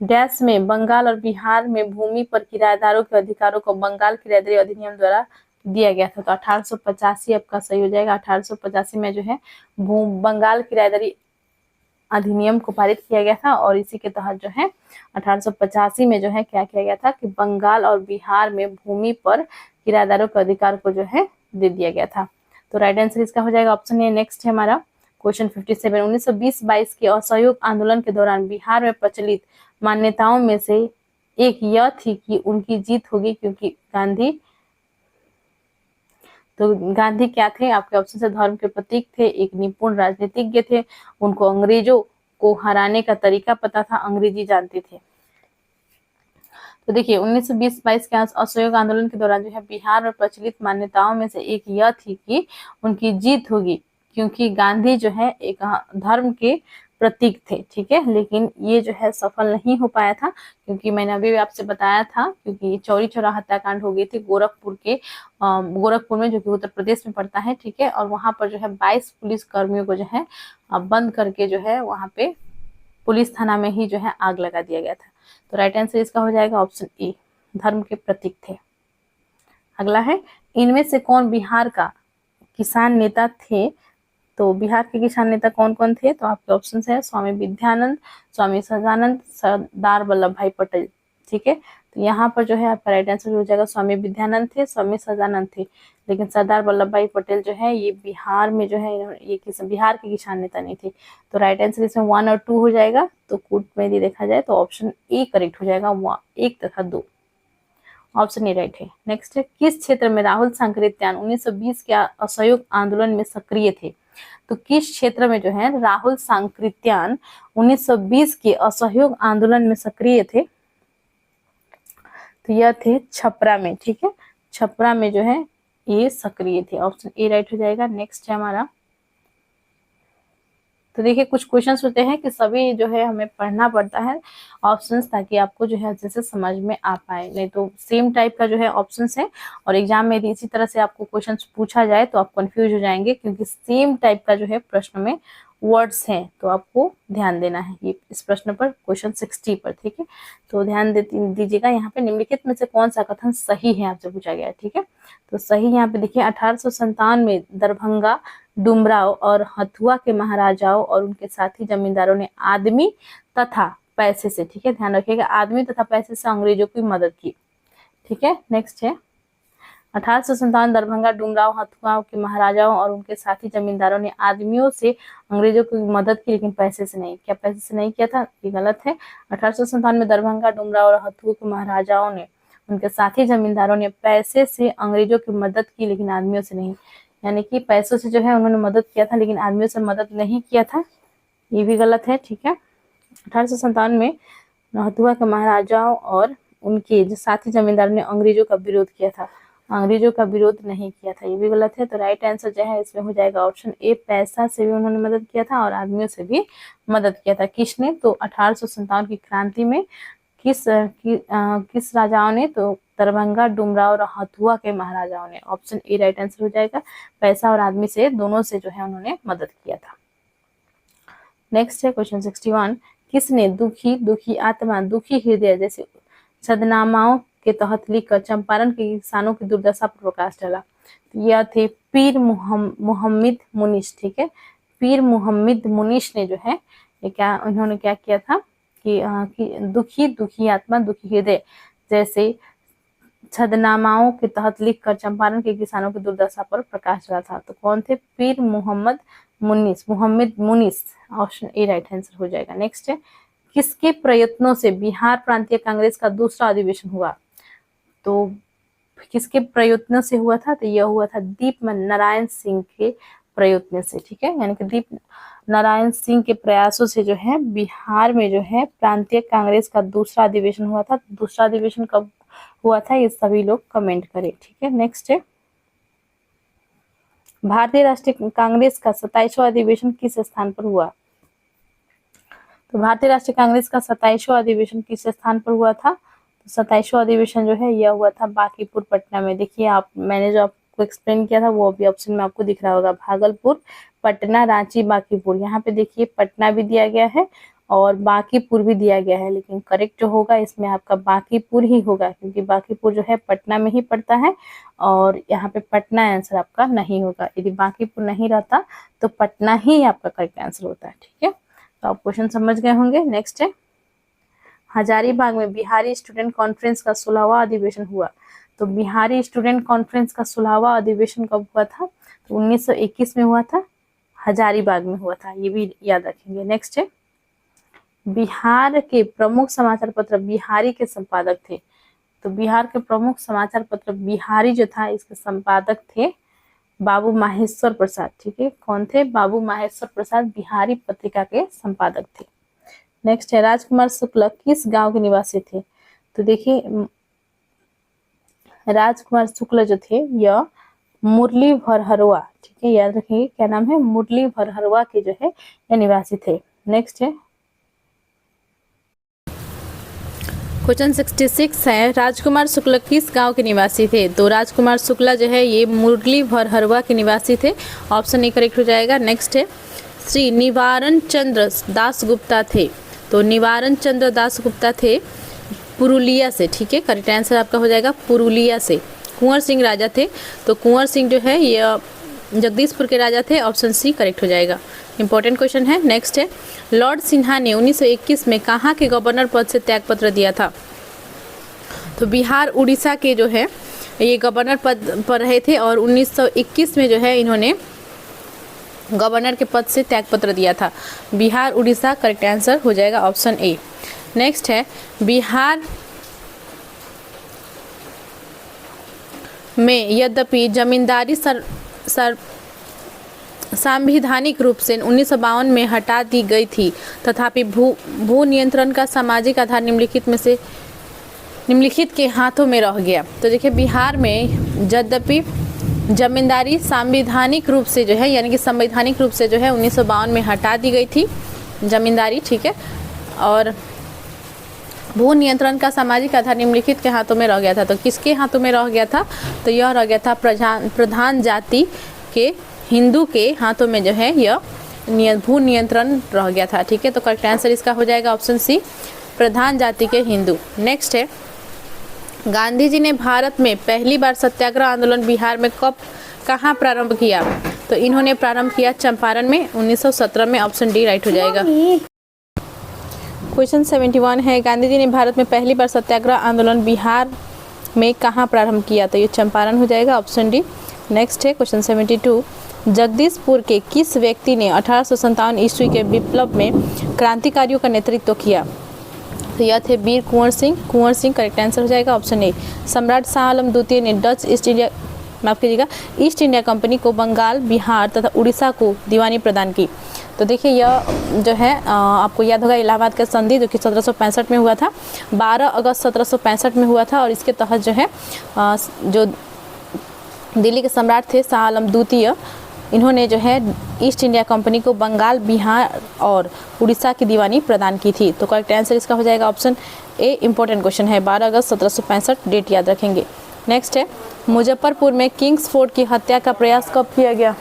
डैश में बंगाल और बिहार में भूमि पर किराएदारों के अधिकारों को बंगाल किराएदारी अधिनियम द्वारा दिया गया था। तो 1885 आपका सही हो जाएगा। 1885 में जो है बंगाल किराएदारी अधिनियम को पारित किया गया था और इसी के तहत जो है 1885 में जो है क्या किया गया था कि बंगाल और बिहार में भूमि पर किराएदारों के अधिकार को जो है दे दिया गया था। तो राइट आंसर इसका हो जाएगा ऑप्शन ए। नेक्स्ट है हमारा क्वेश्चन 57, 1920-22 के असहयोग आंदोलन के दौरान बिहार में प्रचलित मान्यताओं में से एक यह थी कि उनकी जीत होगी क्योंकि गांधी क्या थे आपके ऑप्शन से? धर्म के प्रतीक थे, एक निपुण राजनीतिज्ञ थे, उनको अंग्रेजों को हराने का तरीका पता था, अंग्रेजी जानते थे। तो देखिए 1920-22 के असहयोग आंदोलन के दौरान जो है बिहार में प्रचलित मान्यताओं में से एक यह थी कि उनकी जीत होगी, क्योंकि गांधी जो है एक धर्म के प्रतीक थे, ठीक है। लेकिन ये जो है सफल नहीं हो पाया था, क्योंकि मैंने अभी भी आपसे बताया था, क्योंकि चौरी चौरा हत्याकांड हो गई थी गोरखपुर में, जो कि उत्तर प्रदेश में पड़ता है, ठीक है। और वहां पर जो है 22 पुलिस कर्मियों को जो है बंद करके जो है वहां पे पुलिस थाना में ही जो है आग लगा दिया गया था। तो राइट आंसर इसका हो जाएगा ऑप्शन ए, धर्म के प्रतीक थे। अगला है, इनमें से कौन बिहार का किसान नेता थे? तो बिहार के किसान नेता कौन कौन थे? तो आपके ऑप्शन है स्वामी विद्यानंद, स्वामी सदानंद, सरदार वल्लभ भाई पटेल, ठीक है। तो यहाँ पर जो है आपका राइट आंसर हो जाएगा स्वामी विद्यानंद थे, स्वामी सदानंद थे, लेकिन सरदार वल्लभ भाई पटेल जो है ये बिहार में जो है ये बिहार के किसान नेता नहीं थे। तो राइट आंसर इसमें 1 और 2 हो जाएगा। तो कूट में यदि देखा जाए तो ऑप्शन ए करेक्ट हो जाएगा, 1 तथा 2, ऑप्शन ए राइट है। नेक्स्ट है, किस क्षेत्र में राहुल सांकृत्यान 1920 के असहयोग आंदोलन में सक्रिय थे? तो किस क्षेत्र में जो है राहुल सांकृत्यान 1920 के असहयोग आंदोलन में सक्रिय थे? तो यह थे छपरा में, ठीक है। छपरा में जो है ये सक्रिय थे, ऑप्शन ए राइट हो जाएगा। नेक्स्ट है हमारा, तो देखिए कुछ क्वेश्चंस होते हैं कि सभी जो है हमें पढ़ना पड़ता है ऑप्शंस, ताकि आपको जो है अच्छे से समझ में आ पाए, नहीं तो सेम टाइप का जो है ऑप्शंस है और एग्जाम में यदि इसी तरह से आपको क्वेश्चंस पूछा जाए तो आप कंफ्यूज हो जाएंगे, क्योंकि सेम टाइप का जो है प्रश्न में वर्ड्स हैं। तो आपको ध्यान देना है ये इस प्रश्न पर, क्वेश्चन 60 पर, ठीक है। तो ध्यान दीजिएगा, यहाँ पे निम्नलिखित में से कौन सा कथन सही है आपसे पूछा गया है, ठीक है। तो सही यहाँ पे देखिए 1857 में दरभंगा, डुमराव और हथुआ के महाराजाओं और उनके साथी जमींदारों ने आदमी तथा पैसे से, ठीक है, ध्यान रखिएगा, आदमी तथा पैसे से अंग्रेजों की मदद की, ठीक है। नेक्स्ट है 1857 दरभंगा, डुमराव, हथुआ के महाराजाओं और उनके साथी जमींदारों ने आदमियों से अंग्रेजों की मदद की, लेकिन पैसे से नहीं। क्या पैसे से नहीं किया था? ये गलत है। 1857 में दरभंगा, डुमराव और हथुआ के महाराजाओं ने उनके साथी जमींदारों ने पैसे से अंग्रेजों की मदद की, लेकिन आदमियों से नहीं। यानी कि पैसों से जो है उन्होंने मदद किया था, लेकिन आदमियों से मदद नहीं किया था, ये भी गलत है, ठीक है। 1857 में हथुआ के महाराजाओं और उनके जो साथी जमींदारों ने अंग्रेजों का विरोध किया था, अंग्रेजों का विरोध नहीं किया था, ये भी गलत है। तो राइट आंसर जो है इसमें हो जाएगा ऑप्शन ए, पैसा से भी उन्होंने मदद किया था और आदमियों से भी मदद किया था। किसने? तो 1857 की क्रांति में किस राजाओं ने? तो दरभंगा, डुमराव और हथुआ के महाराजाओं ने। ऑप्शन ए राइट आंसर हो जाएगा, पैसा और आदमी से दोनों से जो है उन्होंने मदद किया था। नेक्स्ट है क्वेश्चन 61, किसने दुखी आत्मा, दुखी हृदय जैसे छदनामाओं के तहत लिखकर चंपारण के किसानों की दुर्दशा पर प्रकाश डाला? यह थे पीर मुहम्मद मुनीस, ठीक है। पीर मुहम्मद मुनीस ने जो है उन्होंने क्या किया था कि दुखी आत्मा, दुखी हृदय जैसे छदनामाओं के तहत लिखकर चंपारण के किसानों की दुर्दशा पर प्रकाश डाला था। तो कौन थे? Pir Muhammad Munis, option A right answer हो जाएगा। नेक्स्ट है, किसके प्रयत्नों से बिहार प्रांतीय कांग्रेस का दूसरा अधिवेशन हुआ? तो किसके प्रयत्नों से हुआ था? तो यह हुआ था दीप नारायण सिंह के प्रयत्न से, ठीक है। यानी कि दीप नारायण सिंह के प्रयासों से जो है बिहार में जो है प्रांतीय कांग्रेस का दूसरा अधिवेशन हुआ था। दूसरा अधिवेशन कब हुआ था ये सभी लोग कमेंट करें, ठीक है। नेक्स्ट है, भारतीय राष्ट्रीय कांग्रेस का 27वां अधिवेशन किस स्थान पर हुआ? तो भारतीय राष्ट्रीय कांग्रेस का 27वां अधिवेशन किस स्थान पर हुआ था? तो 27वां अधिवेशन जो है यह हुआ था बांकीपुर, पटना में। देखिए मैंने जो आपको एक्सप्लेन किया था वो अभी ऑप्शन में आपको दिख रहा होगा, भागलपुर, पटना, रांची, बांकीपुर। यहाँ पे देखिए पटना भी दिया गया है और बांकीपुर भी दिया गया है, लेकिन करेक्ट जो होगा इसमें आपका बांकीपुर ही होगा, क्योंकि बांकीपुर जो है पटना में ही पड़ता है और यहाँ पे पटना आंसर आपका नहीं होगा। यदि बांकीपुर नहीं रहता तो पटना ही आपका करेक्ट आंसर होता है, ठीक है। तो आप क्वेश्चन समझ गए होंगे। नेक्स्ट है, हजारीबाग में बिहारी स्टूडेंट कॉन्फ्रेंस का 16वां अधिवेशन हुआ। तो बिहारी स्टूडेंट कॉन्फ्रेंस का 16वां अधिवेशन कब हुआ था? तो 1921 में हुआ था, हजारीबाग में हुआ था, ये भी याद रखेंगे। नेक्स्ट है, बिहार के प्रमुख समाचार पत्र बिहारी के संपादक थे। तो बिहार के प्रमुख समाचार पत्र बिहारी जो था इसके संपादक थे बाबू माहेश्वर प्रसाद, ठीक है। कौन थे? बाबू माहेश्वर प्रसाद बिहारी पत्रिका के संपादक थे। नेक्स्ट है, राजकुमार शुक्ल किस गांव के निवासी थे? तो देखिए राजकुमार शुक्ल जो थे यह मुरली भरहरवा, ठीक है, याद रखिए क्या नाम है, मुरली भरहरवा के जो है यह निवासी थे। नेक्स्ट है क्वेश्चन 66 है, राजकुमार शुक्ल किस गांव के निवासी थे? तो राजकुमार शुक्ला जो है ये मुरली भरहरवा के निवासी थे, ऑप्शन ए करेक्ट हो जाएगा। नेक्स्ट है श्री निवारण चंद्र दासगुप्ता थे, तो निवारण चंद्र दासगुप्ता थे पुरुलिया से, ठीक है, करेक्ट आंसर आपका हो जाएगा पुरुलिया से। कुंवर सिंह राजा थे, तो कुंवर सिंह जो है ये जगदीशपुर के राजा थे, ऑप्शन सी करेक्ट हो जाएगा। इंपॉर्टेंट क्वेश्चन है। नेक्स्ट है लॉर्ड सिन्हा ने 1921 में कहाँ के गवर्नर पद से त्यागपत्र दिया था? तो बिहार उड़ीसा के जो है ये गवर्नर पद पर रहे थे और 1921 में जो है इन्होंने गवर्नर के पद से त्यागपत्र दिया था। बिहार उड़ीसा करेक्ट आंसर हो जाएगा ऑप्शन ए। नेक्स्ट है बिहार में यद्यपि जमींदारी संवैधानिक रूप से 1952 में हटा दी गई थी, तथापि भू नियंत्रण का सामाजिक आधार निम्नलिखित के हाथों में रह गया। तो देखिए बिहार में यद्यपि जमींदारी संवैधानिक रूप से जो है यानी कि संवैधानिक रूप से जो है 1952 में हटा दी गई थी जमींदारी, ठीक है, और भू नियंत्रण का सामाजिक आधार निम्नलिखित के हाथों में रह गया था। तो किसके हाथों में रह गया था? तो यह रह गया था प्रधान जाति के हिंदू के हाथों में जो है यह भू नियंत्रण रह गया था, ठीक है। तो करेक्ट आंसर इसका हो जाएगा ऑप्शन सी प्रधान जाति के हिंदू। नेक्स्ट है गांधी जी ने भारत में पहली बार सत्याग्रह आंदोलन बिहार में कहाँ प्रारंभ किया? तो इन्होंने प्रारंभ किया चंपारण में 1917 में, ऑप्शन डी राइट हो जाएगा। क्वेश्चन 71 है गांधी जी ने भारत में पहली बार सत्याग्रह आंदोलन बिहार में कहाँ प्रारंभ किया? तो ये चंपारण हो जाएगा, ऑप्शन डी। नेक्स्ट है क्वेश्चन 72 जगदीशपुर के किस व्यक्ति ने 1857 ईस्वी के विप्लव में क्रांतिकारियों का नेतृत्व किया? तो यह थे वीर कुंवर सिंह। कुंवर सिंह करेक्ट आंसर हो जाएगा ऑप्शन ए। सम्राट शाह आलम द्वितीय ने ईस्ट इंडिया कंपनी को बंगाल, बिहार तथा उड़ीसा को दीवानी प्रदान की। तो देखिए यह जो है आपको याद होगा इलाहाबाद का संधि जो कि 1765 में हुआ था, 12 अगस्त 1765 में हुआ था, और इसके तहत जो है जो दिल्ली के सम्राट थे शाह आलम द्वितीय, इन्होंने जो है ईस्ट इंडिया कंपनी को बंगाल, बिहार और उड़ीसा की दीवानी प्रदान की थी। तो करेक्ट आंसर इसका हो जाएगा ऑप्शन ए। इंपॉर्टेंट क्वेश्चन है, 12 अगस्त 1765 डेट याद रखेंगे। नेक्स्ट है मुजफ्फरपुर में किंग्स फोर्ट की हत्या का प्रयास कब किया गया?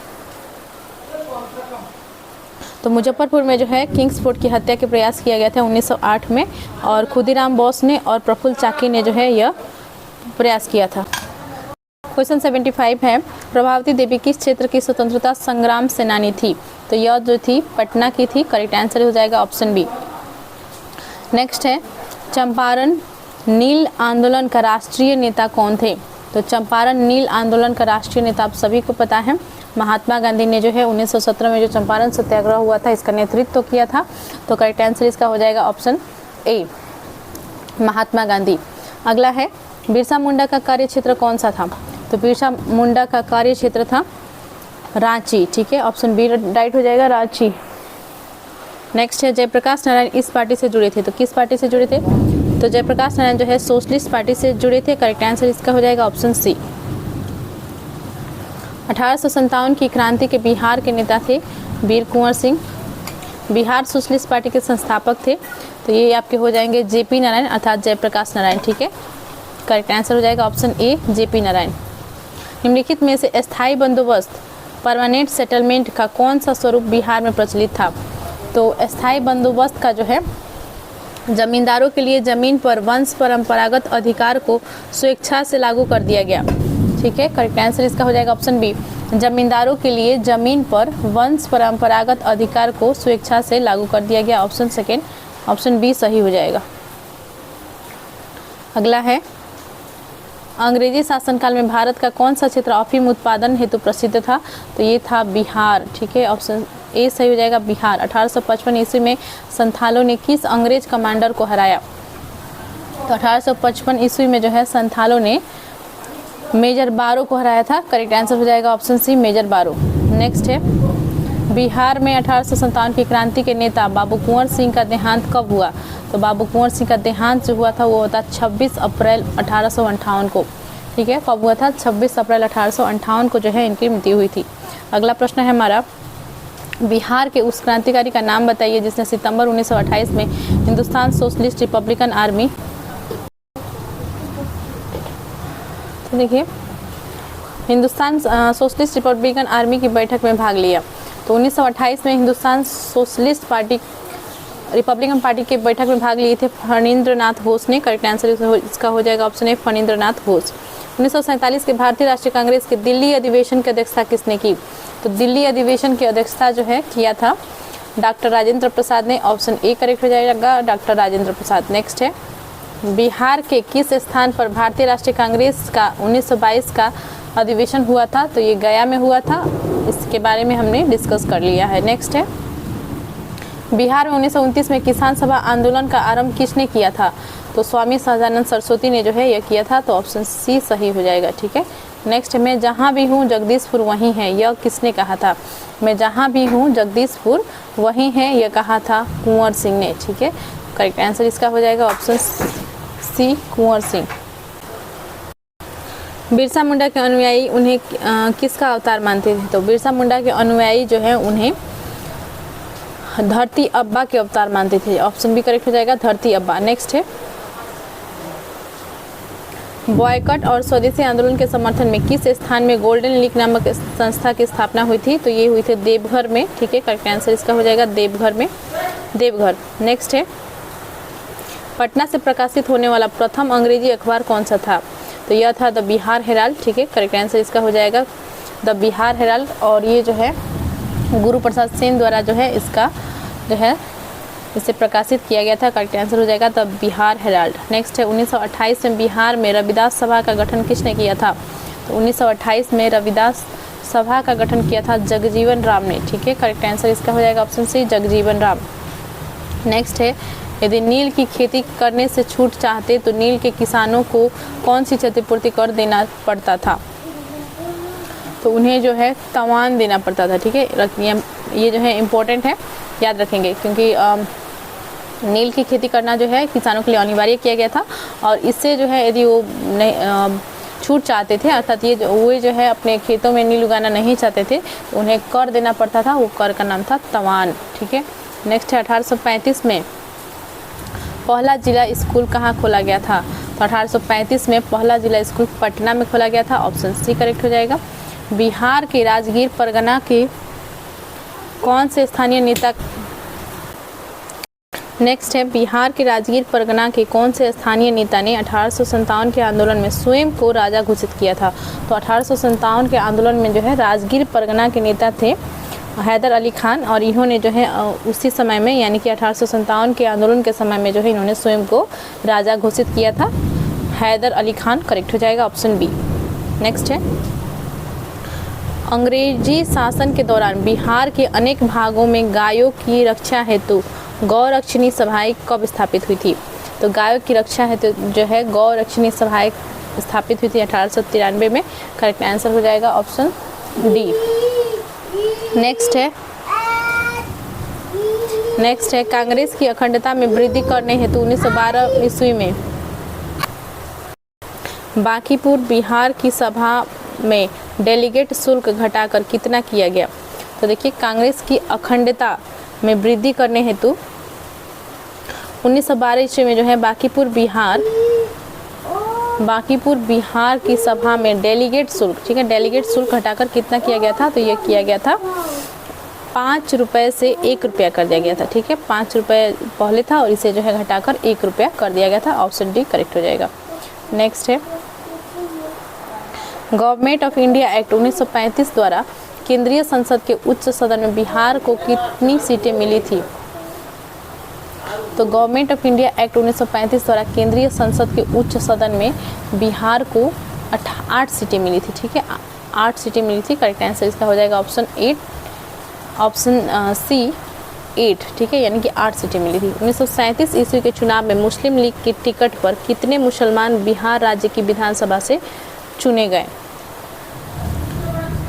तो मुजफ्फरपुर में जो है किंग्स फोर्ट की हत्या के प्रयास किया गया था 1908 में, और खुदीराम बोस ने और प्रफुल्ल चाकी ने जो है यह प्रयास किया था। क्वेश्चन 75 है प्रभावती देवी किस क्षेत्र की स्वतंत्रता संग्राम सेनानी थी? तो यह जो थी पटना की थी, करेक्ट आंसर हो जाएगा ऑप्शन बी। नेक्स्ट है चंपारण नील आंदोलन का राष्ट्रीय नेता कौन थे? तो चंपारण नील आंदोलन का राष्ट्रीय नेता आप सभी को पता है महात्मा गांधी ने जो है 1917 में जो चंपारण सत्याग्रह हुआ था इसका नेतृत्व किया था। तो करेक्ट आंसर इसका हो जाएगा ऑप्शन ए महात्मा गांधी। अगला है बिरसा मुंडा का कार्य क्षेत्र कौन सा था? तो बिरसा मुंडा का कार्य क्षेत्र था रांची, ठीक है, ऑप्शन बी राइट हो जाएगा रांची। नेक्स्ट है जयप्रकाश नारायण इस पार्टी से जुड़े थे, तो किस पार्टी से जुड़े थे? तो जयप्रकाश नारायण जो है सोशलिस्ट पार्टी से जुड़े थे, करेक्ट आंसर इसका हो जाएगा ऑप्शन सी। 1857 की क्रांति के बिहार के नेता थे वीर कुंवर सिंह, बिहार सोशलिस्ट पार्टी के संस्थापक थे। तो ये आपके हो जाएंगे जेपी नारायण अर्थात जयप्रकाश नारायण, ठीक है, करेक्ट आंसर हो जाएगा ऑप्शन ए जेपी नारायण। निम्नलिखित में से स्थायी बंदोबस्त परमानेंट सेटलमेंट का कौन सा स्वरूप बिहार में प्रचलित था? तो स्थायी बंदोबस्त का जो है जमींदारों के लिए जमीन पर वंश परंपरागत अधिकार को स्वेच्छा से लागू कर दिया गया, ठीक है, करेक्ट आंसर इसका हो जाएगा ऑप्शन बी। जमींदारों के लिए जमीन पर वंश परंपरागत अधिकार को स्वेच्छा से लागू कर दिया गया, ऑप्शन सेकेंड, ऑप्शन बी सही हो जाएगा। अगला है अंग्रेजी शासनकाल में भारत का कौन सा क्षेत्र अफीम उत्पादन हेतु प्रसिद्ध था? तो ये था बिहार, ठीक है, ऑप्शन ए सही हो जाएगा बिहार। 1855 ईस्वी में संथालों ने किस अंग्रेज कमांडर को हराया? तो 1855 ईस्वी में जो है संथालों ने मेजर बारो को हराया था, करेक्ट आंसर हो जाएगा ऑप्शन सी मेजर बारो। नेक्स्ट है बिहार में 1857 की क्रांति के नेता बाबू कुंवर सिंह का देहांत कब हुआ? तो बाबू कुंवर सिंह का देहांत जो हुआ था वो होता 26 अप्रैल 1858 को। ठीक है, कब हुआ था? 26 अप्रैल 1858 को जो है इनकी मृत्यु हुई थी। अगला प्रश्न है हमारा, बिहार के उस क्रांतिकारी का नाम बताइए जिसने सितंबर 1928 में हिंदुस्तान सोशलिस्ट रिपब्लिकन आर्मी, तो देखिए हिंदुस्तान सोशलिस्ट रिपब्लिकन आर्मी की बैठक में भाग लिया। तो 1928 में Hindustan socialist party Republican party के बैठक में भाग लिए थे फणींद्र नाथ घोष ने। करेक्ट आंसर इसका हो जाएगा ऑप्शन ए फणींद्र नाथ घोष। 1947 के भारतीय राष्ट्रीय कांग्रेस के दिल्ली अधिवेशन की अध्यक्षता किसने की? तो दिल्ली अधिवेशन की अध्यक्षता जो है किया था डॉक्टर राजेंद्र प्रसाद ने। ऑप्शन ए करेक्ट हो जाएगा, डॉक्टर राजेंद्र प्रसाद। नेक्स्ट है, बिहार के किस स्थान पर भारतीय राष्ट्रीय कांग्रेस का 1922 का अधिवेशन हुआ था? तो ये गया में हुआ था, इसके बारे में हमने डिस्कस कर लिया है। नेक्स्ट है, बिहार में 1929 में किसान सभा आंदोलन का आरंभ किसने किया था? तो स्वामी सहजानंद सरस्वती ने जो है यह किया था। तो ऑप्शन सी सही हो जाएगा। ठीक है, नेक्स्ट है, मैं जहाँ भी हूँ जगदीशपुर वहीं है, यह किसने कहा था? मैं जहाँ भी हूँ जगदीशपुर वहीं है, यह कहा था कुंवर सिंह ने। ठीक है, करेक्ट आंसर इसका हो जाएगा ऑप्शन सी कुंवर सिंह। बिरसा मुंडा के अनुयायी उन्हें किसका अवतार मानते थे? तो बिरसा मुंडा के अनुयायी जो है उन्हें धरती अब्बा के अवतार मानते थे। ऑप्शन बी करेक्ट हो जाएगा, धरती अब्बा। नेक्स्ट है, बॉयकट और स्वदेशी आंदोलन के समर्थन में किस स्थान में गोल्डन लीग नामक संस्था की स्थापना हुई थी? तो ये हुई थी देवघर में। ठीक है, करेक्ट आंसर इसका हो जाएगा देवघर में, देवघर। नेक्स्ट है, पटना से प्रकाशित होने वाला प्रथम अंग्रेजी अखबार कौन सा था? तो यह था द बिहार हेराल्ड। ठीक है, करेक्ट आंसर इसका हो जाएगा द बिहार हेराल्ड। और ये जो है गुरु प्रसाद सेन द्वारा जो है इसका जो है इसे प्रकाशित किया गया था। करेक्ट आंसर हो जाएगा द बिहार हेराल्ड। नेक्स्ट है, 1928 में बिहार में रविदास सभा का गठन किसने किया था? तो 1928 में रविदास सभा का गठन किया था जगजीवन राम ने। ठीक है, करेक्ट आंसर इसका हो जाएगा option C Jagjivan Ram. Next है, यदि नील की खेती करने से छूट चाहते तो नील के किसानों को कौन सी क्षतिपूर्ति कर देना पड़ता था? तो उन्हें जो है तवान देना पड़ता था। ठीक है, ये जो है इम्पोर्टेंट है, याद रखेंगे, क्योंकि नील की खेती करना जो है किसानों के लिए अनिवार्य किया गया था। और इससे जो है यदि वो नहीं छूट चाहते थे, अर्थात वो जो है अपने खेतों में नील उगाना नहीं चाहते थे, तो उन्हें कर देना पड़ता था। वो कर का नाम था तवान। ठीक है, नेक्स्ट है, 1835 में पहला जिला स्कूल कहाँ खोला गया था? तो 1835 में पहला जिला स्कूल पटना में खोला गया था। ऑप्शन सी करेक्ट हो जाएगा। बिहार के राजगीर परगना के कौन से स्थानीय नेता नेक्स्ट है, बिहार के राजगीर परगना के कौन से स्थानीय नेता ने 1857 के आंदोलन में स्वयं को राजा घोषित किया था? तो 1857 के आंदोलन में जो है राजगीर परगना के नेता थे हैदर अली खान। और इन्होंने जो है उसी समय में यानी कि 1857 के आंदोलन के समय में जो है इन्होंने स्वयं को राजा घोषित किया था, हैदर अली खान। करेक्ट हो जाएगा ऑप्शन बी। नेक्स्ट है, अंग्रेजी शासन के दौरान बिहार के अनेक भागों में गायों की रक्षा हेतु गौरक्षणी सभाएं कब स्थापित हुई थी? तो गायों की रक्षा हेतु जो है गौरक्षणी सभाएं स्थापित हुई थी 1893 में। करेक्ट आंसर हो जाएगा ऑप्शन डी। नेक्स्ट है, कांग्रेस की अखंडता में वृद्धि करने हेतु 1912 ईस्वी में बांकीपुर बिहार की सभा में डेलीगेट शुल्क घटाकर कितना किया गया? तो देखिए, कांग्रेस की अखंडता में वृद्धि करने हेतु 1912 ईस्वी में जो है बांकीपुर बिहार की सभा में डेलीगेट शुल्क, ठीक है, डेलीगेट शुल्क घटाकर कितना किया गया था? तो ये किया गया था 5 रुपये से 1 रुपया कर दिया गया था। ठीक है, 5 रुपये पहले था और इसे जो है घटाकर 1 रुपया कर दिया गया था। ऑप्शन डी करेक्ट हो जाएगा। नेक्स्ट है, गवर्नमेंट ऑफ इंडिया एक्ट 1935 द्वारा केंद्रीय संसद के उच्च सदन में बिहार को कितनी सीटें मिली थी? तो गवर्नमेंट ऑफ इंडिया एक्ट 1935 द्वारा केंद्रीय संसद के उच्च सदन में बिहार को 8 सीटें मिली थी। ठीक है, 8 सीटें मिली थी। करेक्ट आंसर इसका हो जाएगा ऑप्शन सी 8। ठीक है, यानी कि 8 सीटें मिली थी। 1937 ईस्वी के चुनाव में मुस्लिम लीग की टिकट पर कितने मुसलमान बिहार राज्य की विधानसभा से चुने गए?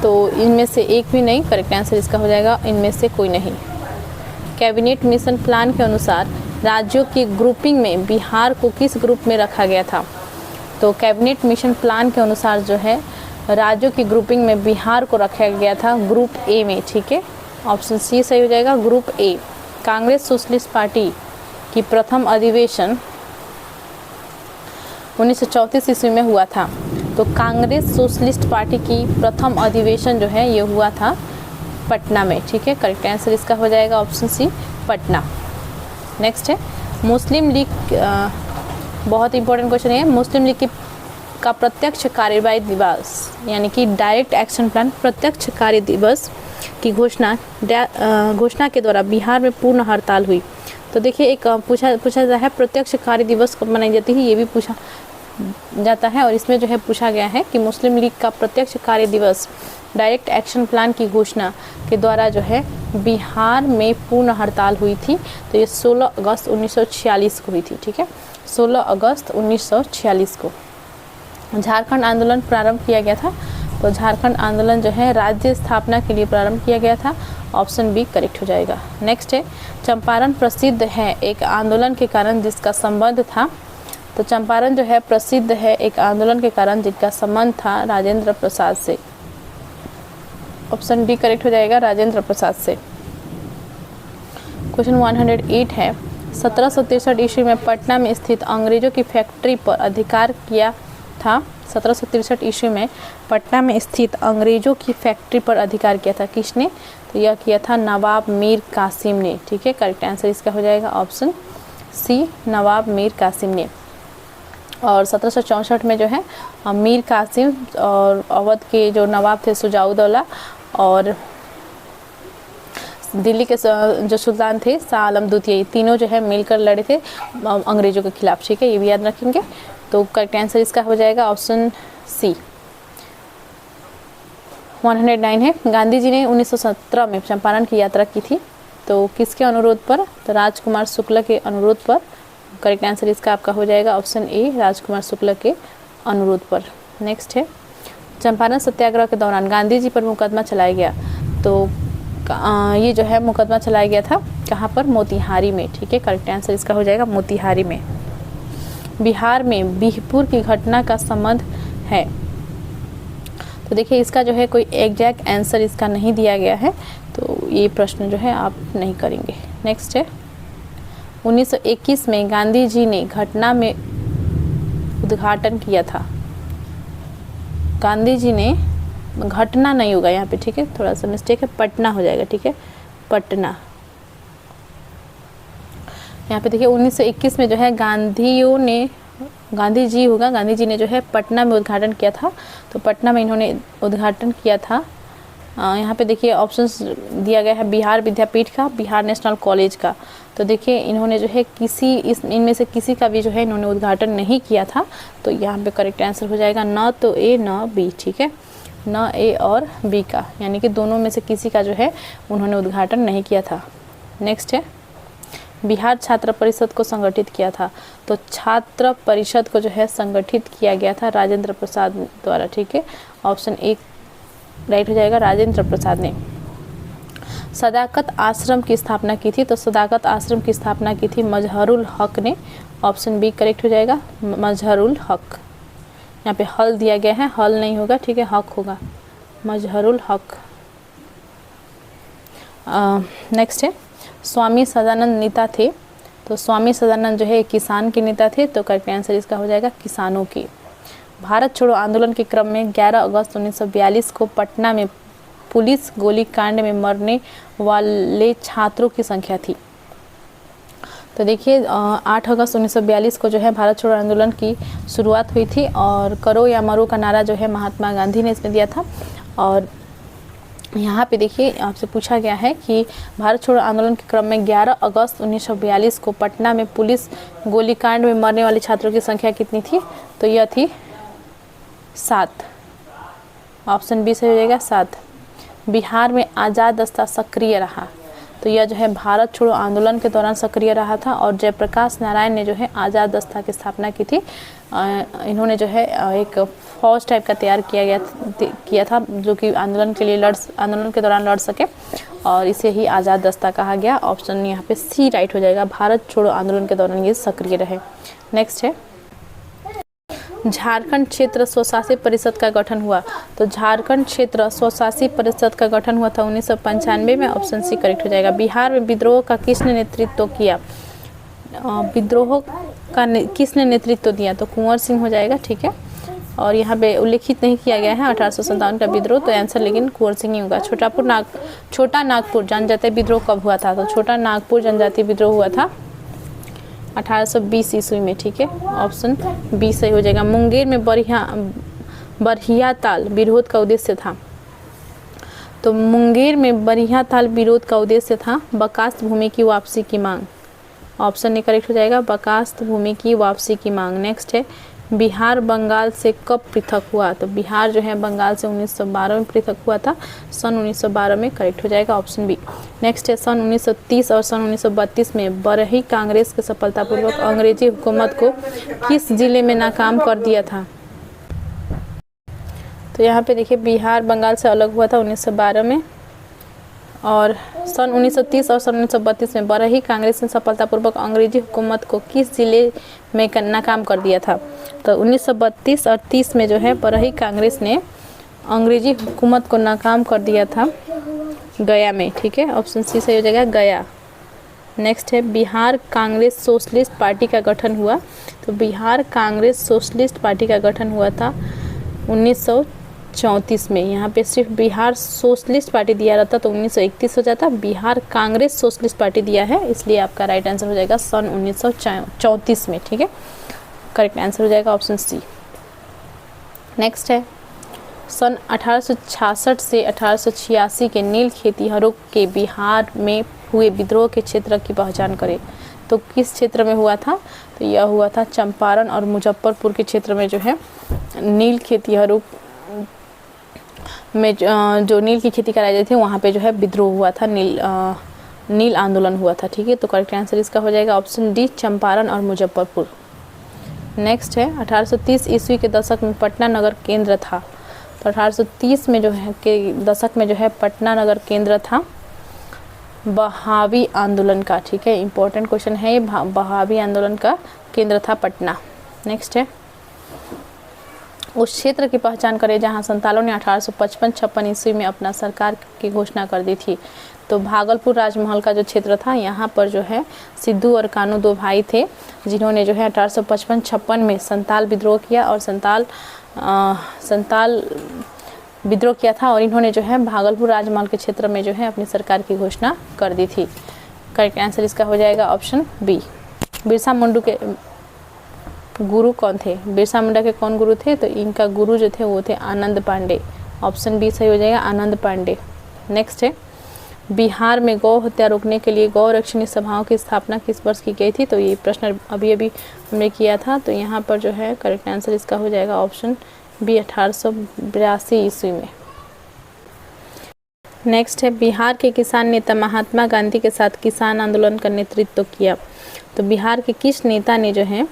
तो इनमें से एक भी नहीं, करेक्ट आंसर इसका हो जाएगा इनमें से कोई नहीं। कैबिनेट मिशन प्लान के अनुसार राज्यों की ग्रुपिंग में बिहार को किस ग्रुप में रखा गया था? तो कैबिनेट मिशन प्लान के अनुसार जो है राज्यों की ग्रुपिंग में बिहार को रखा गया था ग्रुप ए में, ठीक है। ऑप्शन सी सही हो जाएगा, group A. Congress socialist party की प्रथम अधिवेशन 1934 ईस्वी में हुआ था। तो कांग्रेस सोशलिस्ट पार्टी की प्रथम अधिवेशन जो है ये हुआ था पटना में, ठीक है। करेक्ट आंसर इसका हो जाएगा ऑप्शन सी, पटना। नेक्स्ट है मुस्लिम लीग, बहुत इंपॉर्टेंट क्वेश्चन है। मुस्लिम लीग का प्रत्यक्ष कार्यवाही दिवस यानी कि डायरेक्ट एक्शन प्लान प्रत्यक्ष कार्य दिवस की घोषणा के द्वारा बिहार में पूर्ण हड़ताल हुई। तो देखिए एक पूछा जाता है प्रत्यक्ष कार्य दिवस कब मनाई जाती है, ये भी पूछा जाता है। और इसमें जो है पूछा गया है कि मुस्लिम लीग का प्रत्यक्ष कार्य दिवस डायरेक्ट एक्शन प्लान की घोषणा के द्वारा जो है बिहार में पूर्ण हड़ताल हुई थी। तो ये 16 अगस्त 1946 को हुई थी, ठीक है। 16 अगस्त 1946 को झारखंड आंदोलन प्रारंभ किया गया था। तो झारखंड आंदोलन जो है राज्य स्थापना के लिए प्रारंभ किया गया था। ऑप्शन बी करेक्ट हो जाएगा। नेक्स्ट है चंपारण प्रसिद्ध है एक आंदोलन के कारण जिसका संबंध था। तो चंपारण जो है प्रसिद्ध है एक आंदोलन के कारण जिसका संबंध था राजेंद्र प्रसाद से। ऑप्शन डी करेक्ट हो जाएगा, राजेंद्र प्रसाद से। क्वेश्चन 108 है 1763 ईस्वी में पटना में स्थित अंग्रेजों की फैक्ट्री पर अधिकार किया था। 1763 ईस्वी में पटना में स्थित अंग्रेजों की फैक्ट्री पर अधिकार किया था किसने? तो यह किया था नवाब मीर कासिम ने, ठीक है। करेक्ट आंसर इसका हो जाएगा ऑप्शन सी, नवाब मीर कासिम ने। और 1764 में जो है मीर कासिम और अवध के जो नवाब थे सुजाउद्दौला और दिल्ली के जो सुल्तान थे शाह आलम द्वितीय, तीनों जो है मिलकर लड़े थे अंग्रेजों के खिलाफ, ठीक है। ये भी याद रखेंगे। तो करेक्ट आंसर इसका हो जाएगा ऑप्शन सी। 109 है गांधी जी ने 1917 में चंपारण की यात्रा की थी। तो किसके अनुरोध पर? तो राजकुमार शुक्ला के अनुरोध पर। करेक्ट आंसर इसका आपका हो जाएगा ऑप्शन ए, राजकुमार शुक्ला के अनुरोध पर। नेक्स्ट है चंपारण सत्याग्रह के दौरान गांधी जी पर मुकदमा चलाया गया। तो ये जो है मुकदमा चलाया गया था कहाँ पर? मोतिहारी में, ठीक है। करेक्ट आंसर इसका हो जाएगा मोतिहारी में। बिहार में बिहपुर की घटना का संबंध है। तो देखिए इसका जो है कोई एग्जैक्ट आंसर इसका नहीं दिया गया है, तो ये प्रश्न जो है आप नहीं करेंगे। नेक्स्ट है 1921 में गांधी जी ने घटना में उद्घाटन किया था। गांधी जी ने, घटना नहीं होगा यहाँ पे, ठीक है, थोड़ा सा मिस्टेक है, पटना हो जाएगा, ठीक है, पटना। यहाँ पे देखिए 1921 में जो है गांधी जी ने जो है पटना में उद्घाटन किया था। तो पटना में इन्होंने उद्घाटन किया था। यहाँ पे देखिए ऑप्शंस दिया गया है बिहार विद्यापीठ का, बिहार नेशनल कॉलेज का। तो देखिए इन्होंने जो है इनमें से किसी का भी जो है इन्होंने उद्घाटन नहीं किया था। तो यहाँ पे करेक्ट आंसर हो जाएगा न तो ए न बी, ठीक है, न ए और बी का, यानी कि दोनों में से किसी का जो है उन्होंने उद्घाटन नहीं किया था। नेक्स्ट है बिहार छात्र परिषद को संगठित किया था। तो छात्र परिषद को जो है संगठित किया गया था राजेंद्र प्रसाद द्वारा, ठीक है। ऑप्शन ए राइट हो जाएगा, राजेंद्र प्रसाद ने। सदाकत आश्रम की स्थापना की थी। तो सदाकत आश्रम की स्थापना की थी मजहरुल हक ने। ऑप्शन बी करेक्ट हो जाएगा, मजहरुल हक। यहाँ पे हल दिया गया है, हल नहीं होगा, ठीक है, हक होगा, मजहरुल हक। नेक्स्ट है स्वामी सदानंद नेता थे। तो स्वामी सदानंद जो है किसान के नेता थे। तो करेक्ट आंसर इसका हो जाएगा किसानों की। भारत छोड़ो आंदोलन के क्रम में 11 अगस्त 1942 को पटना में पुलिस गोलीकांड में मरने वाले छात्रों की संख्या थी। तो देखिए 8 अगस्त 1942 को जो है भारत छोड़ो आंदोलन की शुरुआत हुई थी और करो या मरो का नारा जो है महात्मा गांधी ने इसमें दिया था। और यहाँ पे देखिए आपसे पूछा गया है कि भारत छोड़ो आंदोलन के क्रम में 11 अगस्त 1942 को पटना में पुलिस गोलीकांड में मरने वाले छात्रों की संख्या कितनी थी? तो यह थी 7। ऑप्शन बी से हो जाएगा 7। बिहार में आज़ाद दस्ता सक्रिय रहा। तो यह जो है भारत छोड़ो आंदोलन के दौरान सक्रिय रहा था और जयप्रकाश नारायण ने जो है आज़ाद दस्ता की स्थापना की थी। इन्होंने जो है एक फौज टाइप का तैयार किया था, जो कि आंदोलन के दौरान लड़ सके, और इसे ही आज़ाद दस्ता कहा गया। ऑप्शन यहाँ पे सी राइट हो जाएगा, भारत छोड़ो आंदोलन के दौरान ये सक्रिय रहे। नेक्स्ट है, झारखंड क्षेत्र स्वशासी परिषद का गठन हुआ। तो झारखंड क्षेत्र स्वशासी परिषद का गठन हुआ था 1995 में। ऑप्शन सी करेक्ट हो जाएगा। बिहार में विद्रोह का किसने नेतृत्व किया? विद्रोह का किसने नेतृत्व दिया? तो कुंवर सिंह हो जाएगा, ठीक है। और यहाँ पे उल्लेखित नहीं किया गया है 1857 का विद्रोह, तो आंसर लेकिन कुंवर सिंह ही होगा। छोटा नागपुर जनजातीय विद्रोह कब हुआ था? तो छोटा नागपुर जनजातीय विद्रोह हुआ था 1820 ईस्वी में, ठीक है। ऑप्शन बी सही हो जाएगा। मुंगेर में बरहिया ताल विरोध का उद्देश्य था। तो मुंगेर में बरहिया ताल विरोध का उद्देश्य था बकास्त भूमि की वापसी की मांग। ऑप्शन ए करेक्ट हो जाएगा, बकास्त भूमि की वापसी की मांग। नेक्स्ट है, बिहार बंगाल से कब पृथक हुआ? तो बिहार जो है बंगाल से 1912 में पृथक हुआ था, सन 1912 में। करेक्ट हो जाएगा ऑप्शन बी। नेक्स्ट है, सन 1930 और सन 1932 में बरही कांग्रेस के सफलतापूर्वक अंग्रेजी हुकूमत को किस जिले में नाकाम कर दिया था? तो यहाँ पे देखिए, बिहार बंगाल से अलग हुआ था 1912 में, और सन 1930 और सन 1932 में बरही कांग्रेस ने सफलतापूर्वक अंग्रेजी हुकूमत को किस जिले में नाकाम कर दिया था? तो 1932 और 30 में जो है बरही कांग्रेस ने अंग्रेजी हुकूमत को नाकाम कर दिया था गया में, ठीक है। ऑप्शन सी सही हो जाएगा, गया। नेक्स्ट है, बिहार कांग्रेस सोशलिस्ट पार्टी का गठन हुआ। तो बिहार कांग्रेस सोशलिस्ट पार्टी का गठन हुआ था 1934 में। यहाँ पे सिर्फ बिहार सोशलिस्ट पार्टी दिया रहता तो 1931 हो जाता। बिहार कांग्रेस सोशलिस्ट पार्टी दिया है, इसलिए आपका राइट आंसर हो जाएगा सन 1934 में, ठीक है। करेक्ट आंसर हो जाएगा ऑप्शन सी। नेक्स्ट है, सन 1866 से 1886 के नील खेतिहरों के बिहार में हुए विद्रोह के क्षेत्र की पहचान करें। तो किस क्षेत्र में हुआ था? तो यह हुआ था चंपारण और मुजफ्फरपुर के क्षेत्र में जो है नील खेतिहरों में जो नील की खेती कराई जाती थी, वहाँ पे जो है विद्रोह हुआ था, नील आंदोलन हुआ था, ठीक है। तो करेक्ट आंसर इसका हो जाएगा ऑप्शन डी, चंपारण और मुजफ्फरपुर। नेक्स्ट है, 1830 ईस्वी के दशक में पटना नगर केंद्र था। तो 1830 में जो है के दशक में जो है पटना नगर केंद्र था बहावी आंदोलन का, ठीक है। इंपॉर्टेंट क्वेश्चन है ये, बहावी आंदोलन का केंद्र था पटना। नेक्स्ट है, उस क्षेत्र की पहचान करें जहां संतालों ने 1855-56 ईस्वी में अपना सरकार की घोषणा कर दी थी। तो भागलपुर राजमहल का जो क्षेत्र था, यहाँ पर जो है सिद्धू और कानू दो भाई थे, जिन्होंने जो है 1855-56 में संताल विद्रोह किया और संताल विद्रोह किया था, और इन्होंने जो है भागलपुर राजमहल के क्षेत्र में जो है अपनी सरकार की घोषणा कर दी थी। करेक्ट आंसर इसका हो जाएगा ऑप्शन बी। बिरसा मुंडा के गुरु कौन थे? बिरसा मुंडा के कौन गुरु थे? तो इनका गुरु जो थे वो थे आनंद पांडे। ऑप्शन बी सही हो जाएगा, आनंद पांडे। नेक्स्ट है, बिहार में गौ हत्या रोकने के लिए गौ रक्षणी सभाओं की स्थापना किस वर्ष की गई थी? तो ये प्रश्न अभी हमने किया था। तो यहाँ पर जो है करेक्ट आंसर इसका हो जाएगा ऑप्शन बी, 1882 ईस्वी में। नेक्स्ट है, बिहार के किसान नेता महात्मा गांधी के साथ किसान आंदोलन का नेतृत्व किया। तो बिहार के किस नेता ने जो है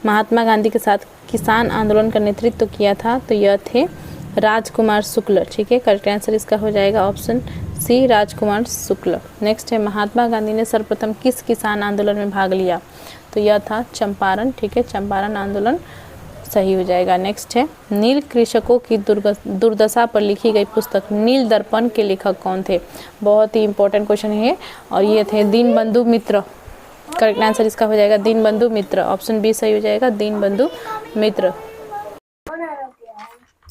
महात्मा गांधी के साथ किसान आंदोलन का नेतृत्व किया था? तो यह थे राजकुमार शुक्ल, ठीक है। करेक्ट आंसर इसका हो जाएगा ऑप्शन सी, राजकुमार शुक्ल। नेक्स्ट है, महात्मा गांधी ने सर्वप्रथम किस किसान आंदोलन में भाग लिया? तो यह था चंपारण, ठीक है। चंपारण आंदोलन सही हो जाएगा। नेक्स्ट है, नील कृषकों की दुर्दशा पर लिखी गई पुस्तक नील दर्पण के लेखक कौन थे? बहुत ही इंपॉर्टेंट क्वेश्चन है, और ये थे दीनबंधु मित्र। करेक्ट आंसर इसका हो जाएगा दीनबंधु मित्र। ऑप्शन बी सही हो जाएगा, दीनबंधु मित्र।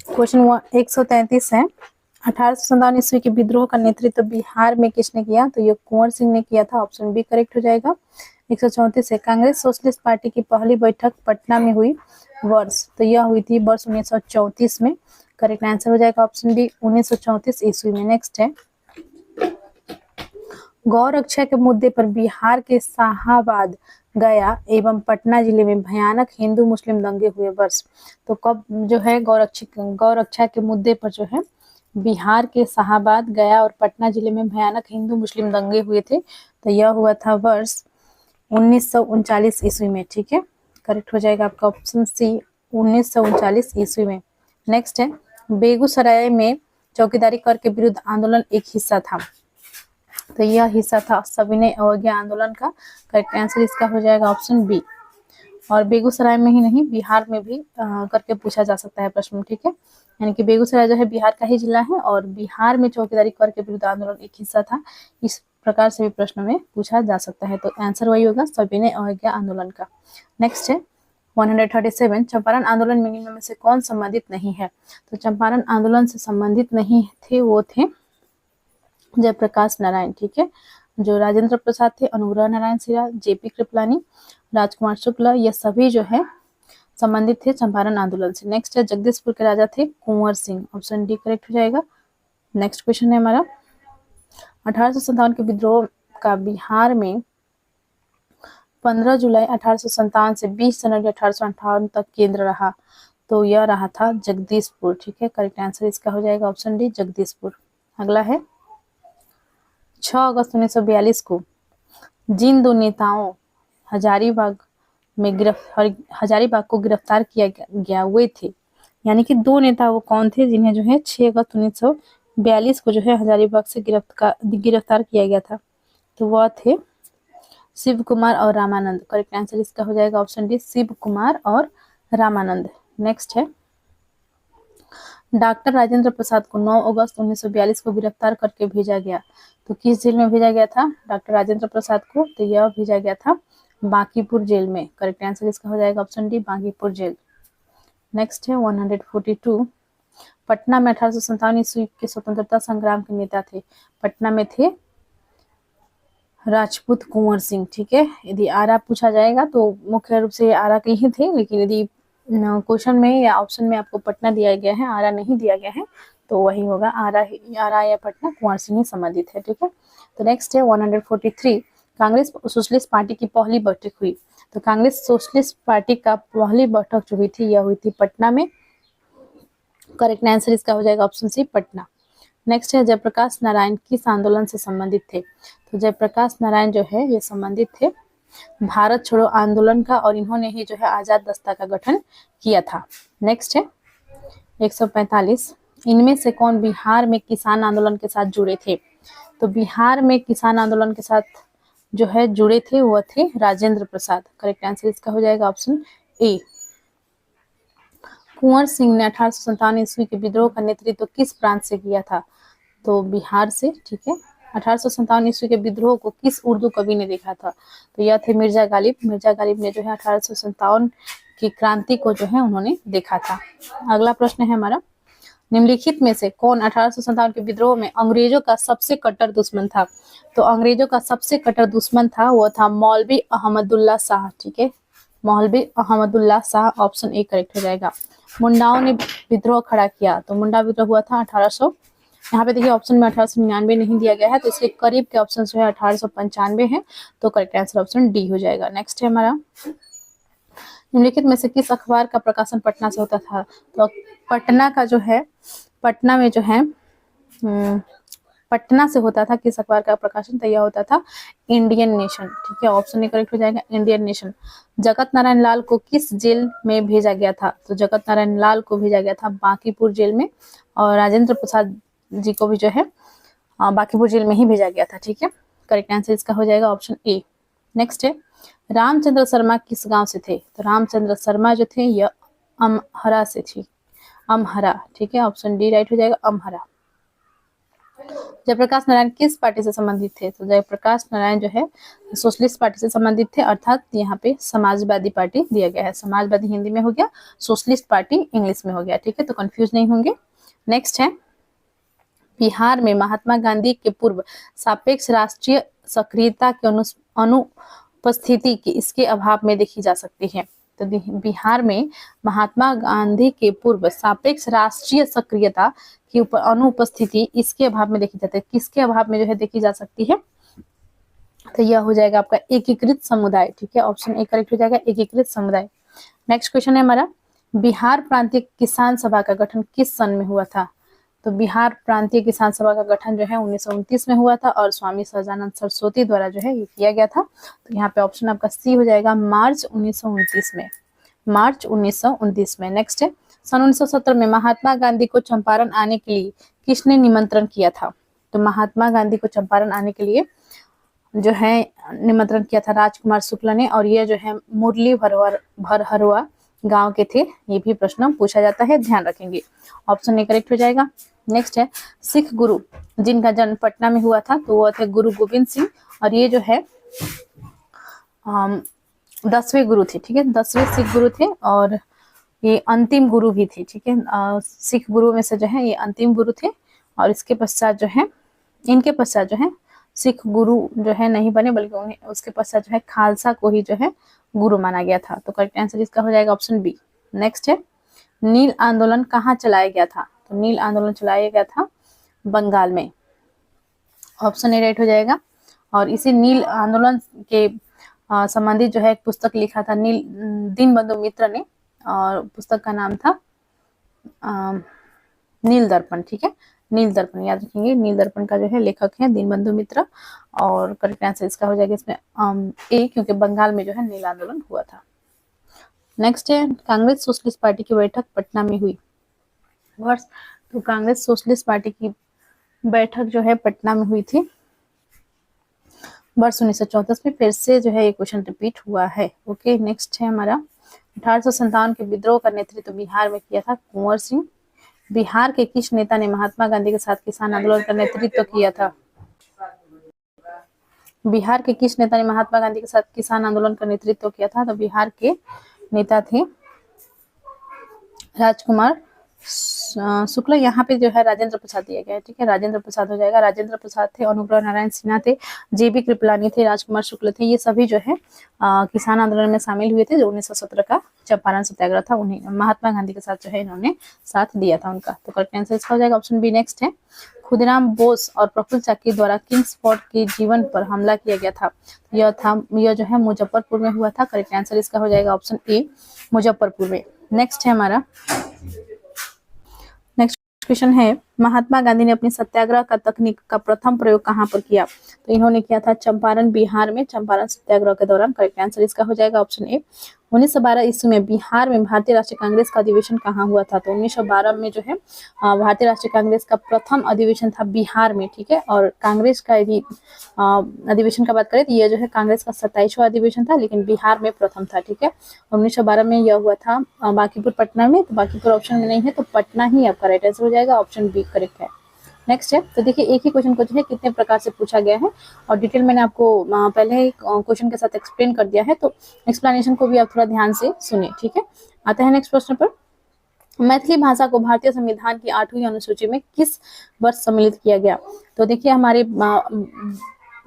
क्वेश्चन 133 है, 1857 ईस्वी के विद्रोह का नेतृत्व बिहार में किसने किया? तो ये कुंवर सिंह ने किया था। ऑप्शन बी करेक्ट हो जाएगा। 134 है, कांग्रेस सोशलिस्ट पार्टी की पहली बैठक पटना में हुई वर्ष? तो यह हुई थी वर्ष 1934 में। करेक्ट आंसर हो जाएगा ऑप्शन बी, 1934 ईस्वी में। नेक्स्ट है, गौ रक्षा के मुद्दे पर बिहार के शाहाबाद, गया एवं पटना जिले में भयानक हिंदू मुस्लिम दंगे हुए वर्ष? तो कब जो है गौ रक्षा के मुद्दे पर जो है बिहार के शाहाबाद, गया और पटना जिले में भयानक हिंदू मुस्लिम दंगे हुए थे? तो यह हुआ था वर्ष 1939 ईस्वी में, ठीक है। करेक्ट हो जाएगा आपका ऑप्शन सी, 1939 ईस्वी में। नेक्स्ट है, बेगूसराय में चौकीदारी कर के विरुद्ध आंदोलन एक हिस्सा था। तो यह हिस्सा था सविनय अवज्ञा आंदोलन का। करेक्ट आंसर इसका हो जाएगा ऑप्शन बी। और बेगूसराय में ही नहीं, बिहार में भी करके पूछा जा सकता है प्रश्न, ठीक है। यानी कि बेगूसराय जो है बिहार का ही जिला है और बिहार में चौकीदारी कर के विरुद्ध आंदोलन एक हिस्सा था। इस प्रकार से भी प्रश्न में पूछा जा सकता है। तो आंसर वही होगा सविनय अवज्ञा आंदोलन का। नेक्स्ट है 137, चंपारण आंदोलन में निम्न में से कौन संबंधित नहीं है। तो चंपारण आंदोलन से संबंधित नहीं थे वो थे जयप्रकाश नारायण, ठीक है। जो राजेंद्र प्रसाद थे, अनुग्रह नारायण सिरा, जेपी कृपलानी, राजकुमार शुक्ला, ये सभी जो है संबंधित थे चंपारण आंदोलन से। नेक्स्ट है जगदीशपुर के राजा थे Kunwar Singh, option D correct हो जाएगा। नेक्स्ट क्वेश्चन है हमारा 1857 के विद्रोह का बिहार में 15 जुलाई 1857 से 20 जनवरी 1858 तक केंद्र रहा। तो यह रहा था जगदीशपुर, ठीक है। करेक्ट आंसर इसका हो जाएगा ऑप्शन डी जगदीशपुर। अगला है 6 अगस्त 1942 को जिन दो नेताओं हजारीबाग को गिरफ्तार किया गया वे थे, यानी कि दो नेता वो कौन थे जिन्हें जो है 6 अगस्त 1942 को जो है हजारीबाग से गिरफ्तार किया गया था। तो वह थे शिव कुमार और रामानंद। करेक्ट आंसर इसका हो जाएगा ऑप्शन डी शिव कुमार और रामानंद। नेक्स्ट है डॉक्टर राजेंद्र प्रसाद को 9 अगस्त 1942 को गिरफ्तार करके भेजा गया। तो किस जेल में भेजा गया था डॉक्टर राजेंद्र प्रसाद को। तो यह भेजा गया था बांकीपुर जेल में। करेक्ट आंसर इसका हो जाएगा option D Bankipur jail. Next है 142, पटना में 1857 ईस्वी के स्वतंत्रता संग्राम के नेता थे। पटना में थे राजपूत कुंवर सिंह, ठीक है। यदि आरा पूछा जाएगा तो मुख्य रूप से आरा के ही थे, लेकिन यदि क्वेश्चन में या ऑप्शन में आपको पटना दिया गया है, आरा नहीं दिया गया है, तो वही होगा आरा या पटना कुंवर सिंह ही संबंधित है, ठीक है। तो नेक्स्ट है 143, कांग्रेस सोशलिस्ट पार्टी की पहली बैठक हुई। तो कांग्रेस सोशलिस्ट पार्टी का पहली बैठक जो हुई थी यह हुई थी पटना में। करेक्ट आंसर इसका हो जाएगा ऑप्शन सी पटना। नेक्स्ट है जयप्रकाश नारायण किस आंदोलन से संबंधित थे। तो जयप्रकाश नारायण जो है ये संबंधित थे भारत छोड़ो आंदोलन का, और इन्होंने ही जो है आजाद दस्ता का गठन किया था। नेक्स्ट है 145, इनमें से कौन बिहार में किसान आंदोलन के साथ जुड़े थे। तो बिहार में किसान आंदोलन के साथ जो है जुड़े थे वह थे राजेंद्र प्रसाद। करेक्ट आंसर इसका हो जाएगा ऑप्शन ए। कुंवर सिंह ने 1857 ईस्वी के विद्रोह का नेतृत्व किस प्रांत से किया था। तो बिहार से, ठीक है। 1857 ईस्वी के विद्रोह को किस उर्दू कवि ने देखा था। तो यह थे मिर्जा गालिब। मिर्जा गालिब ने जो है 1857 की क्रांति को जो है उन्होंने देखा था। अगला प्रश्न है हमारा, निम्नलिखित में से कौन 1857 के विद्रोह में अंग्रेजों का सबसे कट्टर दुश्मन था। तो अंग्रेजों का सबसे कट्टर दुश्मन था वो था मौलवी अहमदुल्ला शाह, ठीक है। मौलवी Ahmadullah Shah, option A correct हो जाएगा। मुंडाओं ने विद्रोह खड़ा किया। तो मुंडा विद्रोह हुआ था 1800, यहाँ पे देखिए ऑप्शन में 1899 नहीं दिया गया है, तो इसके करीब के ऑप्शन जो है 1895 है। तो करेक्ट आंसर ऑप्शन डी हो जाएगा। नेक्स्ट है हमारा, निम्नलिखित में से किस अखबार का प्रकाशन पटना से होता था। तो पटना का जो है, पटना में जो है पटना से होता था किस अखबार का प्रकाशन। तो यह होता था इंडियन नेशन, ठीक है। ऑप्शन ए करेक्ट हो जाएगा इंडियन नेशन। जगत नारायण लाल को किस जेल में भेजा गया था। तो जगत नारायण लाल को भेजा गया था बांकीपुर जेल में, और राजेंद्र प्रसाद जी को भी जो है बांकीपुर जेल में ही भेजा गया था, ठीक है। करेक्ट आंसर इसका हो जाएगा ऑप्शन ए। नेक्स्ट है रामचंद्र शर्मा किस गांव से थे। तो रामचंद्र शर्मा जो थे यह अमहरा से थी, अमहरा, ठीक है। ऑप्शन डी राइट हो जाएगा अमहरा। जयप्रकाश नारायण किस पार्टी से संबंधित थे। तो जयप्रकाश नारायण जो है सोशलिस्ट पार्टी से संबंधित थे, अर्थात यहाँ पे समाजवादी पार्टी दिया गया है। समाजवादी हिंदी में हो गया, सोशलिस्ट पार्टी इंग्लिश में हो गया, ठीक है। तो कंफ्यूज नहीं होंगे। नेक्स्ट है बिहार में महात्मा गांधी के पूर्व सापेक्ष राष्ट्रीय सक्रियता के अनुपस्थिति की इसके अभाव में देखी जा सकती है। तो बिहार में महात्मा गांधी के पूर्व सापेक्ष राष्ट्रीय सक्रियता की अनुपस्थिति इसके अभाव में देखी जाती है। किसके अभाव में जो है देखी जा सकती है। तो यह हो जाएगा आपका एकीकृत समुदाय, ठीक है। ऑप्शन ए करेक्ट हो जाएगा एकीकृत समुदाय। नेक्स्ट क्वेश्चन है हमारा, बिहार प्रांतीय किसान सभा का गठन किस सन में हुआ था। तो बिहार प्रांतीय किसान सभा का गठन जो है 1929 में हुआ था, और स्वामी सहजानंद सरस्वती द्वारा जो है ये किया गया था। तो यहाँ पे ऑप्शन आपका सी हो जाएगा मार्च 1929 में, मार्च 1929 में। नेक्स्ट है सन 1917 में महात्मा गांधी को चंपारण आने के लिए किसने निमंत्रण किया था? तो महात्मा गांधी को चंपारण आने के लिए जो है निमंत्रण किया था राजकुमार शुक्ला ने, और ये जो है मुरली भरहरुआ गांव के थे। ये भी प्रश्न पूछा जाता है, ध्यान रखेंगे। ऑप्शन ए करेक्ट हो जाएगा। नेक्स्ट है सिख गुरु जिनका जन्म पटना में हुआ था, तो वो थे गुरु गोविंद सिंह, और ये जो है 10वें गुरु थे, ठीक है, 10वें सिख गुरु थे, और ये अंतिम गुरु भी थे, ठीक है। सिख गुरु में से जो है ये अंतिम गुरु थे, और इसके पश्चात जो है इनके पश्चात जो है सिख गुरु जो है नहीं बने, बल्कि उन्हें उसके पश्चात जो है खालसा को ही जो है गुरु माना गया था। तो करेक्ट आंसर इसका हो जाएगा ऑप्शन बी। नेक्स्ट है नील आंदोलन कहाँ चलाया गया था? तो नील आंदोलन चलाया गया था बंगाल में। ऑप्शन ए राइट हो जाएगा। और इसी नील आंदोलन के संबंधित जो है एक पुस्तक लिखा था दीनबंधु मित्र ने, और पुस्तक का नाम था नील दर्पण, ठीक है, नील दर्पण याद रखेंगे। नील दर्पण का जो है लेखक है दीनबंधु मित्र, और करेक्ट आंसर इसका हो जाएगा इसमें ए, क्योंकि बंगाल में जो है नील आंदोलन हुआ था। नेक्स्ट है कांग्रेस सोशलिस्ट पार्टी की बैठक पटना में हुई वर्ष। तो कांग्रेस सोशलिस्ट पार्टी की बैठक जो है पटना में हुई थी वर्ष 1934 में। फिर से जो है ये क्वेश्चन रिपीट हुआ है। ओके, नेक्स्ट है हमारा 1857 के विद्रोह का नेतृत्व बिहार में किया था कुंवर सिंह। बिहार के किस नेता ने महात्मा गांधी के साथ किसान आंदोलन का नेतृत्व किया था? बिहार के किस नेता ने महात्मा गांधी के साथ किसान आंदोलन का नेतृत्व किया था? तो बिहार के नेता थे राजकुमार शुक्ला। यहाँ पे जो है राजेंद्र प्रसाद दिया गया है, ठीक है, राजेंद्र प्रसाद हो जाएगा। राजेंद्र प्रसाद थे, अनुग्रह नारायण सिन्हा थे, जेबी कृपलानी थे, राजकुमार शुक्ल थे। ये सभी जो है किसान आंदोलन में शामिल हुए थे। जो 1917 का चंपारण सत्याग्रह था, उन्हें महात्मा गांधी के साथ जो है इन्होंने साथ दिया था उनका। तो करेक्ट आंसर इसका हो जाएगा ऑप्शन बी। नेक्स्ट है खुदीराम बोस और प्रफुल्ल चाकी द्वारा किंग्स फोर्ट के जीवन पर हमला किया गया था। यह जो है मुजफ्फरपुर में हुआ था। करेक्ट आंसर इसका हो जाएगा ऑप्शन ए, मुजफ्फरपुर में। नेक्स्ट है हमारा क्वेश्चन है महात्मा गांधी ने अपनी सत्याग्रह का तकनीक का प्रथम प्रयोग कहाँ पर किया? तो इन्होंने किया था चंपारण बिहार में, चंपारण सत्याग्रह के दौरान। करेक्ट आंसर इसका हो जाएगा ऑप्शन ए। 1912 ईस्वी में बिहार में भारतीय राष्ट्रीय कांग्रेस का अधिवेशन कहाँ हुआ था? तो 1912 में जो है भारतीय राष्ट्रीय कांग्रेस का प्रथम अधिवेशन था बिहार में, ठीक है। और कांग्रेस का यदि अधिवेशन का बात करें तो यह जो है कांग्रेस का 27वां अधिवेशन था, लेकिन बिहार में प्रथम था, ठीक है। 1912 में यह हुआ था बांकीपुर पटना में। तो बांकीपुर ऑप्शन में नहीं है, तो पटना ही आपका राइट आंसर हो जाएगा, ऑप्शन बी करेक्ट है। नेक्स्ट है, तो देखिए एक ही क्वेश्चन को जो है कितने प्रकार से पूछा गया है, और डिटेल मैंने आपको पहले ही क्वेश्चन के साथ एक्सप्लेन कर दिया है, तो एक्सप्लेनेशन को भी आप थोड़ा ध्यान से सुने, ठीक है। आता है नेक्स्ट प्रश्न पर। मैथिली भाषा को भारतीय संविधान की 8वीं अनुसूची में किस वर्ष सम्मिलित किया गया? तो देखिए हमारे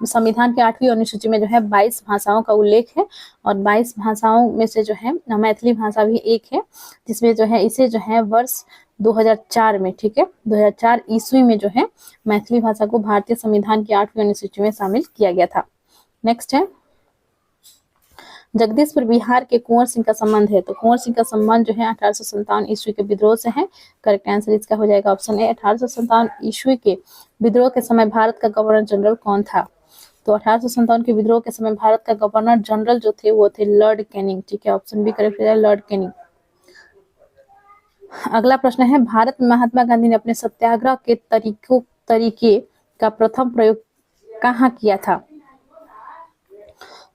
संविधान की 8वीं अनुसूची में जो है 22 भाषाओं का उल्लेख है, और 22 भाषाओं में से जो है मैथिली भाषा भी एक है, जिसमें जो है इसे जो है वर्ष 2004 में, ठीक है, 2004 ईस्वी में जो है मैथिली भाषा को भारतीय संविधान की 8वीं अनुसूची में शामिल किया गया था। नेक्स्ट है जगदीशपुर बिहार के कुंवर सिंह का संबंध है। तो कुंवर सिंह का संबंध जो है 1857 ईस्वी के विद्रोह से है। करेक्ट आंसर इसका हो जाएगा ऑप्शन ए। 1857 ईस्वी के विद्रोह के समय भारत का गवर्नर जनरल कौन था? तो 1857 के विद्रोह के समय भारत का गवर्नर जनरल जो थे वो थे लॉर्ड कैनिंग, ठीक है, ऑप्शन बी करेक्ट हो जाएगा, लॉर्ड कैनिंग। अगला प्रश्न है भारत में महात्मा गांधी ने अपने सत्याग्रह के तरीके का प्रथम प्रयोग कहाँ किया था?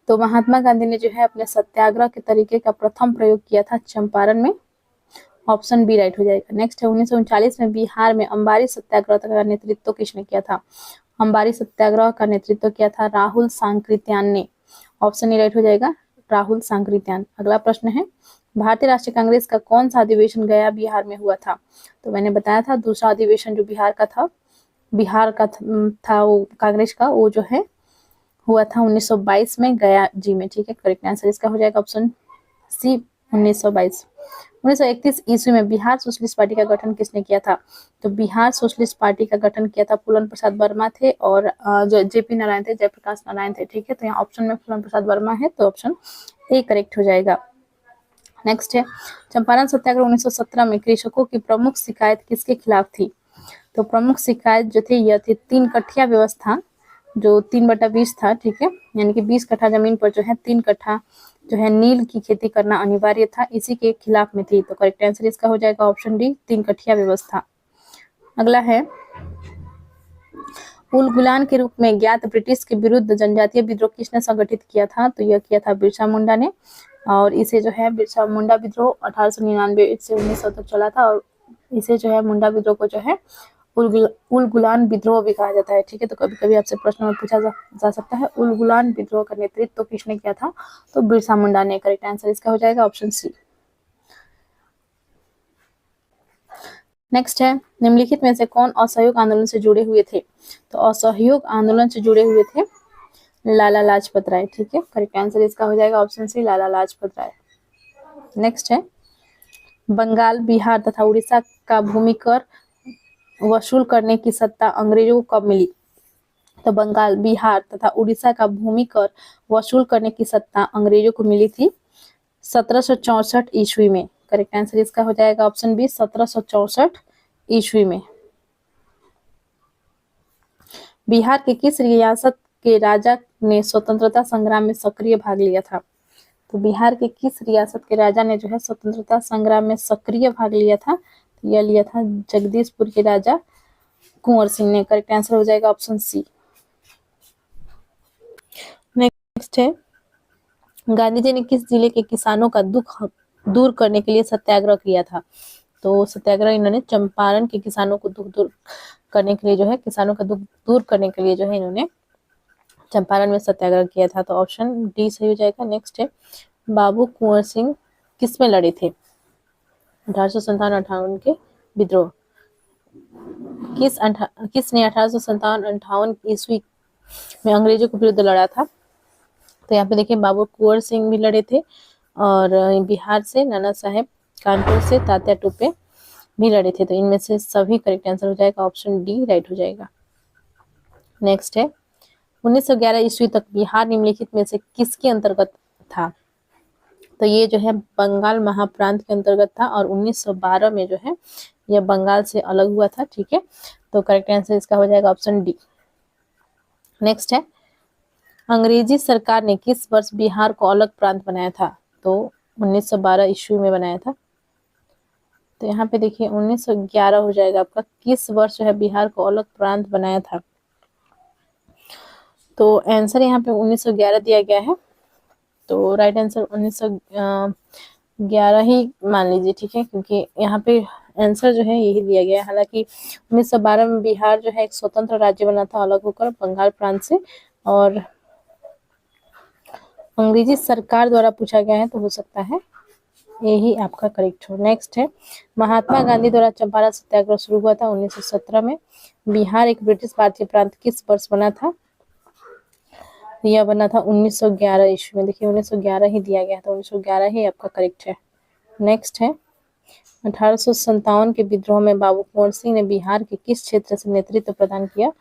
तो महात्मा गांधी ने जो है अपने सत्याग्रह के तरीके का प्रथम प्रयोग किया था चंपारण में, ऑप्शन बी राइट हो जाएगा। नेक्स्ट है 1939 में बिहार में अंबारी सत्याग्रह का नेतृत्व किसने किया था? अंबारी सत्याग्रह का नेतृत्व किया था राहुल सांकृत्यान ने, ऑप्शन ए राइट हो जाएगा, राहुल सांकृत्यान। अगला प्रश्न है भारतीय राष्ट्रीय कांग्रेस का कौन सा अधिवेशन गया बिहार में हुआ था? तो मैंने बताया था दूसरा अधिवेशन जो बिहार का था वो कांग्रेस का, वो जो है हुआ था 1922 में गया जी में, ठीक है। करेक्ट आंसर इसका हो जाएगा ऑप्शन सी 1922। 1931 ईस्वी में बिहार सोशलिस्ट पार्टी का गठन किसने किया था? तो बिहार सोशलिस्ट पार्टी का गठन किया था पुलन प्रसाद वर्मा थे, और जो जेपी नारायण थे, जयप्रकाश नारायण थे, ठीक है। तो यहाँ ऑप्शन में पुलन प्रसाद वर्मा है, तो ऑप्शन ए करेक्ट हो जाएगा। नेक्स्ट है चंपारण सत्याग्रह 1917 में कृषकों की प्रमुख शिकायत किसके खिलाफ थी? तो प्रमुख शिकायत जो थी यह थी 3 कठिया व्यवस्था जो 3/20 था, ठीक है, यानी कि 20 कट्ठा जमीन पर जो है 3 कट्ठा जो है नील की खेती करना अनिवार्य था, इसी के खिलाफ में थी। तो करेक्ट आंसर इसका हो जाएगा ऑप्शन डी, 3 कठिया व्यवस्था। अगला है, उल गुलान के रूप में ज्ञात ब्रिटिश के विरुद्ध जनजातीय विद्रोह किसने संगठित किया था? तो यह किया था बिरसा मुंडा ने, और इसे जो है बिरसा मुंडा विद्रोह 1899 से 1900 तक चला था, और इसे जो है मुंडा विद्रोह को जो है उल गुलान विद्रोह भी कहा जाता है, ठीक है। तो कभी कभी आपसे प्रश्न में पूछा जा सकता है उल गुलान विद्रोह का नेतृत्व तो किसने किया था? तो बिरसा मुंडा ने। करेक्ट आंसर इसका हो जाएगा ऑप्शन सी। नेक्स्ट है, निम्नलिखित में से कौन असहयोग आंदोलन से जुड़े हुए थे? तो असहयोग आंदोलन से जुड़े हुए थे लाला लाजपत राय, ठीक है। करेक्ट आंसर इसका हो जाएगा ऑप्शन सी, लाला लाजपत राय। नेक्स्ट है, बंगाल, बिहार तथा उड़ीसा का भूमि कर वसूल करने की सत्ता अंग्रेजों को कब मिली? तो बंगाल, बिहार तथा उड़ीसा का भूमि कर वसूल करने की सत्ता अंग्रेजों को मिली थी 1764 ईस्वी में। करेक्ट आंसर इसका हो जाएगा ऑप्शन बी, 1764 ईस्वी में। बिहार के किस रियासत के राजा ने स्वतंत्रता संग्राम में सक्रिय भाग लिया था? तो बिहार के किस रियासत के राजा ने जो है स्वतंत्रता संग्राम में सक्रिय भाग लिया था? तो यह लिया था जगदीशपुर के राजा कुंवर सिंह ने। करेक्ट आंसर हो जाएगा ऑप्शन सी। नेक्स्ट है, गांधी जी ने किस जिले के किसानों का दुख दूर करने के लिए सत्याग्रह किया था? तो सत्याग्रह इन्होंने चंपारण के किसानों को दुख दूर करने के लिए जो है, किसानों का दुख दूर करने के लिए जो है इन्होंने चंपारण में सत्याग्रह किया था। तो ऑप्शन डी सही हो जाएगा। नेक्स्ट है, बाबू कुंवर सिंह किस में लड़े थे? 1857-58 के विद्रोह किसने 1857-58 ईस्वी में अंग्रेजों के विरुद्ध लड़ा था? तो यहाँ पे देखिए, बाबू कुंवर सिंह भी लड़े थे, और बिहार से नाना साहेब, कानपुर से तात्या टोपे भी लड़े थे। तो इनमें से सभी करेक्ट आंसर हो जाएगा ऑप्शन डी, राइट हो जाएगा। नेक्स्ट है, 1911 ईस्वी तक बिहार निम्नलिखित में से किसके अंतर्गत था? तो ये जो है बंगाल महाप्रांत के अंतर्गत था, और 1912 में जो है यह बंगाल से अलग हुआ था, ठीक है। तो करेक्ट आंसर इसका हो जाएगा ऑप्शन डी। नेक्स्ट है, अंग्रेजी सरकार ने किस वर्ष बिहार को अलग प्रांत बनाया था? तो 1912 ईस्वी में बनाया था। तो यहाँ पे देखिए 1911 हो जाएगा आपका। किस वर्ष जो है बिहार को अलग प्रांत बनाया था? तो आंसर यहाँ पे 1911 दिया गया है, तो राइट आंसर 1911 ही मान लीजिए, ठीक है, क्योंकि यहाँ पे आंसर जो है यही दिया गया है। हालांकि 1912 में बिहार जो है एक स्वतंत्र राज्य बना था अलग होकर बंगाल प्रांत से, और अंग्रेजी सरकार द्वारा पूछा गया है, तो हो सकता है यही आपका करेक्ट हो। नेक्स्ट है, महात्मा गांधी द्वारा चंपारण सत्याग्रह शुरू हुआ था 1917 में। बिहार एक ब्रिटिश भारतीय प्रांत किस वर्ष बना था? यह बना था 1911 ईस्वी में। देखिए 1911 ही दिया गया था, 1911 ही आपका करेक्ट है। नेक्स्ट है, 1857 के विद्रोह में बाबू कुंवर सिंह ने बिहार के किस क्षेत्र से नेतृत्व प्रदान किया?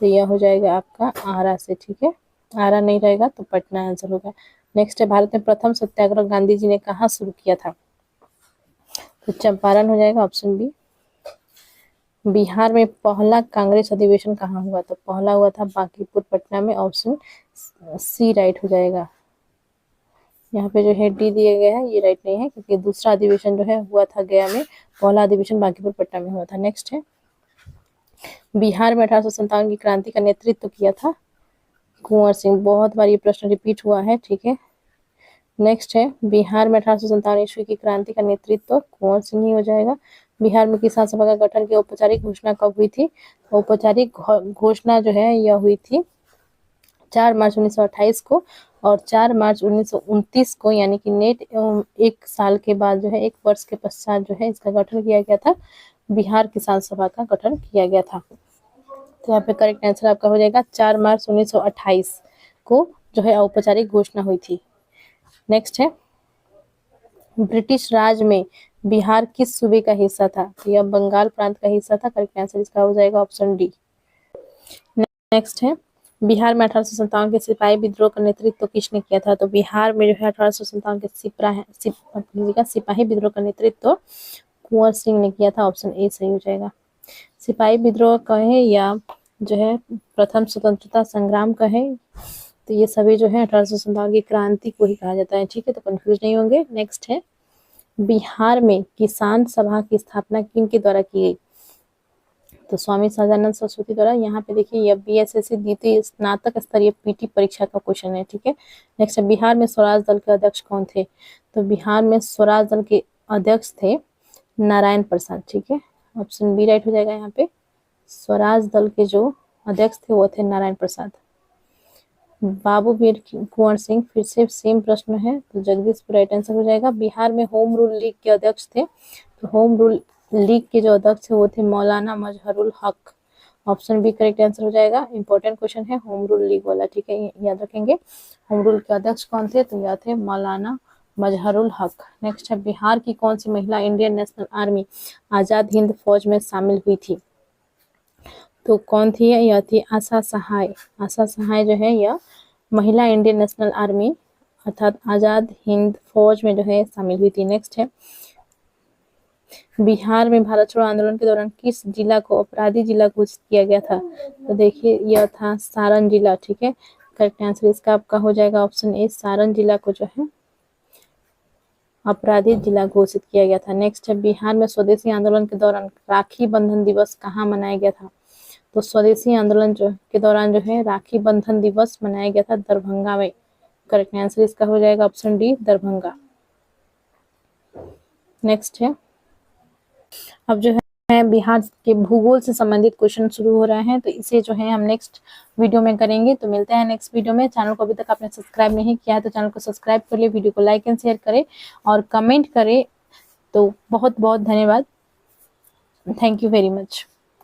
तो यह हो जाएगा आपका आरा से, ठीक है। आरा नहीं रहेगा तो पटना आंसर होगा। नेक्स्ट है, भारत में प्रथम सत्याग्रह गांधी जी ने कहाँ शुरू किया था? तो चंपारण हो जाएगा ऑप्शन बी। बिहार में पहला कांग्रेस अधिवेशन कहाँ हुआ? तो पहला हुआ था बांकीपुर पटना में, ऑप्शन सी राइट हो जाएगा। यहाँ पे जो है डी दिया गया है ये राइट नहीं है, क्योंकि दूसरा अधिवेशन जो है हुआ था गया में, पहला अधिवेशन बांकीपुर पटना में हुआ था। नेक्स्ट है, बिहार में 1857 की क्रांति का नेतृत्व किया था कुंवर सिंह। बहुत बार ये प्रश्न रिपीट हुआ है, ठीक है। नेक्स्ट है, बिहार में 1857 ईस्वी की क्रांति का नेतृत्व कुंवर सिंह ही हो जाएगा। बिहार में किसान सभा का गठन की औपचारिक घोषणा कब हुई थी? औपचारिक घोषणा जो है यह हुई थी 4 मार्च 1928 को, और 4 मार्च 1929 को, यानी कि नेट एक साल के बाद जो है, एक वर्ष के पश्चात जो है इसका गठन किया गया था। बिहार किसान सभा का गठन किया गया था। तो यहाँ पे करेक्ट आंसर आपका हो जाएगा 4 मार्च 1928 को जो है औपचारिक घोषणा हुई थी। नेक्स्ट है, ब्रिटिश राज में बिहार किस सूबे का हिस्सा था? तो यह बंगाल प्रांत का हिस्सा था। करेक्ट आंसर इसका हो जाएगा ऑप्शन डी। नेक्स्ट है, बिहार में 1857 के सिपाही विद्रोह का नेतृत्व किसने किया था? तो बिहार में जो है 1857 के सिपाही विद्रोह का नेतृत्व कुंवर सिंह ने किया था। ऑप्शन ए सही हो जाएगा। सिपाही विद्रोह कहे या जो है प्रथम स्वतंत्रता संग्राम का है। तो ये सभी जो है 1847 की क्रांति को ही कहा जाता है। ठीक है, तो कंफ्यूज नहीं होंगे। नेक्स्ट है, बिहार में किसान सभा की स्थापना किन के द्वारा की गई? तो स्वामी सहजानंद सरस्वती द्वारा। यहाँ पे देखिए यह बीएसएससी द्वितीय स्नातक स्तरीय पीटी परीक्षा का क्वेश्चन है। ठीक है, नेक्स्ट है, बिहार में स्वराज दल के अध्यक्ष कौन थे? तो बिहार में स्वराज दल के अध्यक्ष थे नारायण प्रसाद। ठीक है, ऑप्शन बी राइट हो जाएगा यहाँ पे। स्वराज दल के जो अध्यक्ष थे वो थे नारायण प्रसाद। बाबू वीर कुंवर सिंह, फिर से सेम प्रश्न है, तो जगदीशपुर राइट आंसर हो जाएगा। बिहार में होम रूल लीग के अध्यक्ष थे, तो होम रूल लीग के जो अध्यक्ष थे वो थे मौलाना मजहरुल हक। ऑप्शन बी करेक्ट आंसर हो जाएगा। इंपॉर्टेंट क्वेश्चन है होम रूल लीग वाला। ठीक है, याद रखेंगे। होम रूल के अध्यक्ष कौन थे? तो यह थे मौलाना मजहरुल हक। नेक्स्ट है, बिहार की कौन सी महिला Indian national army Azad Hind फौज में शामिल हुई थी? तो कौन थी? यह थी आशा सहाय। आशा सहाय जो है यह महिला इंडियन नेशनल आर्मी अर्थात आजाद हिंद फौज में जो है शामिल हुई थी। नेक्स्ट है, बिहार में भारत छोड़ो आंदोलन के दौरान किस जिला को अपराधी जिला घोषित किया गया था? तो देखिए यह था सारण जिला। ठीक है, करेक्ट आंसर इसका आपका हो जाएगा ऑप्शन ए, सारण जिला को जो है अपराधी जिला घोषित किया गया था। नेक्स्ट है, बिहार में स्वदेशी आंदोलन के दौरान राखी बंधन दिवस कहाँ मनाया गया था? तो स्वदेशी आंदोलन जो के दौरान जो है राखी बंधन दिवस मनाया गया था दरभंगा में। करेक्ट आंसर इसका हो जाएगा ऑप्शन डी, दरभंगा। नेक्स्ट है, अब जो है बिहार के भूगोल से संबंधित क्वेश्चन शुरू हो रहे हैं, तो इसे जो है हम नेक्स्ट वीडियो में करेंगे। तो मिलते हैं नेक्स्ट वीडियो में। चैनल को अभी तक आपने सब्सक्राइब नहीं किया है तो चैनल को सब्सक्राइब कर लिए, वीडियो को लाइक एंड शेयर करें और कमेंट करें। तो बहुत बहुत धन्यवाद। Thank you very much.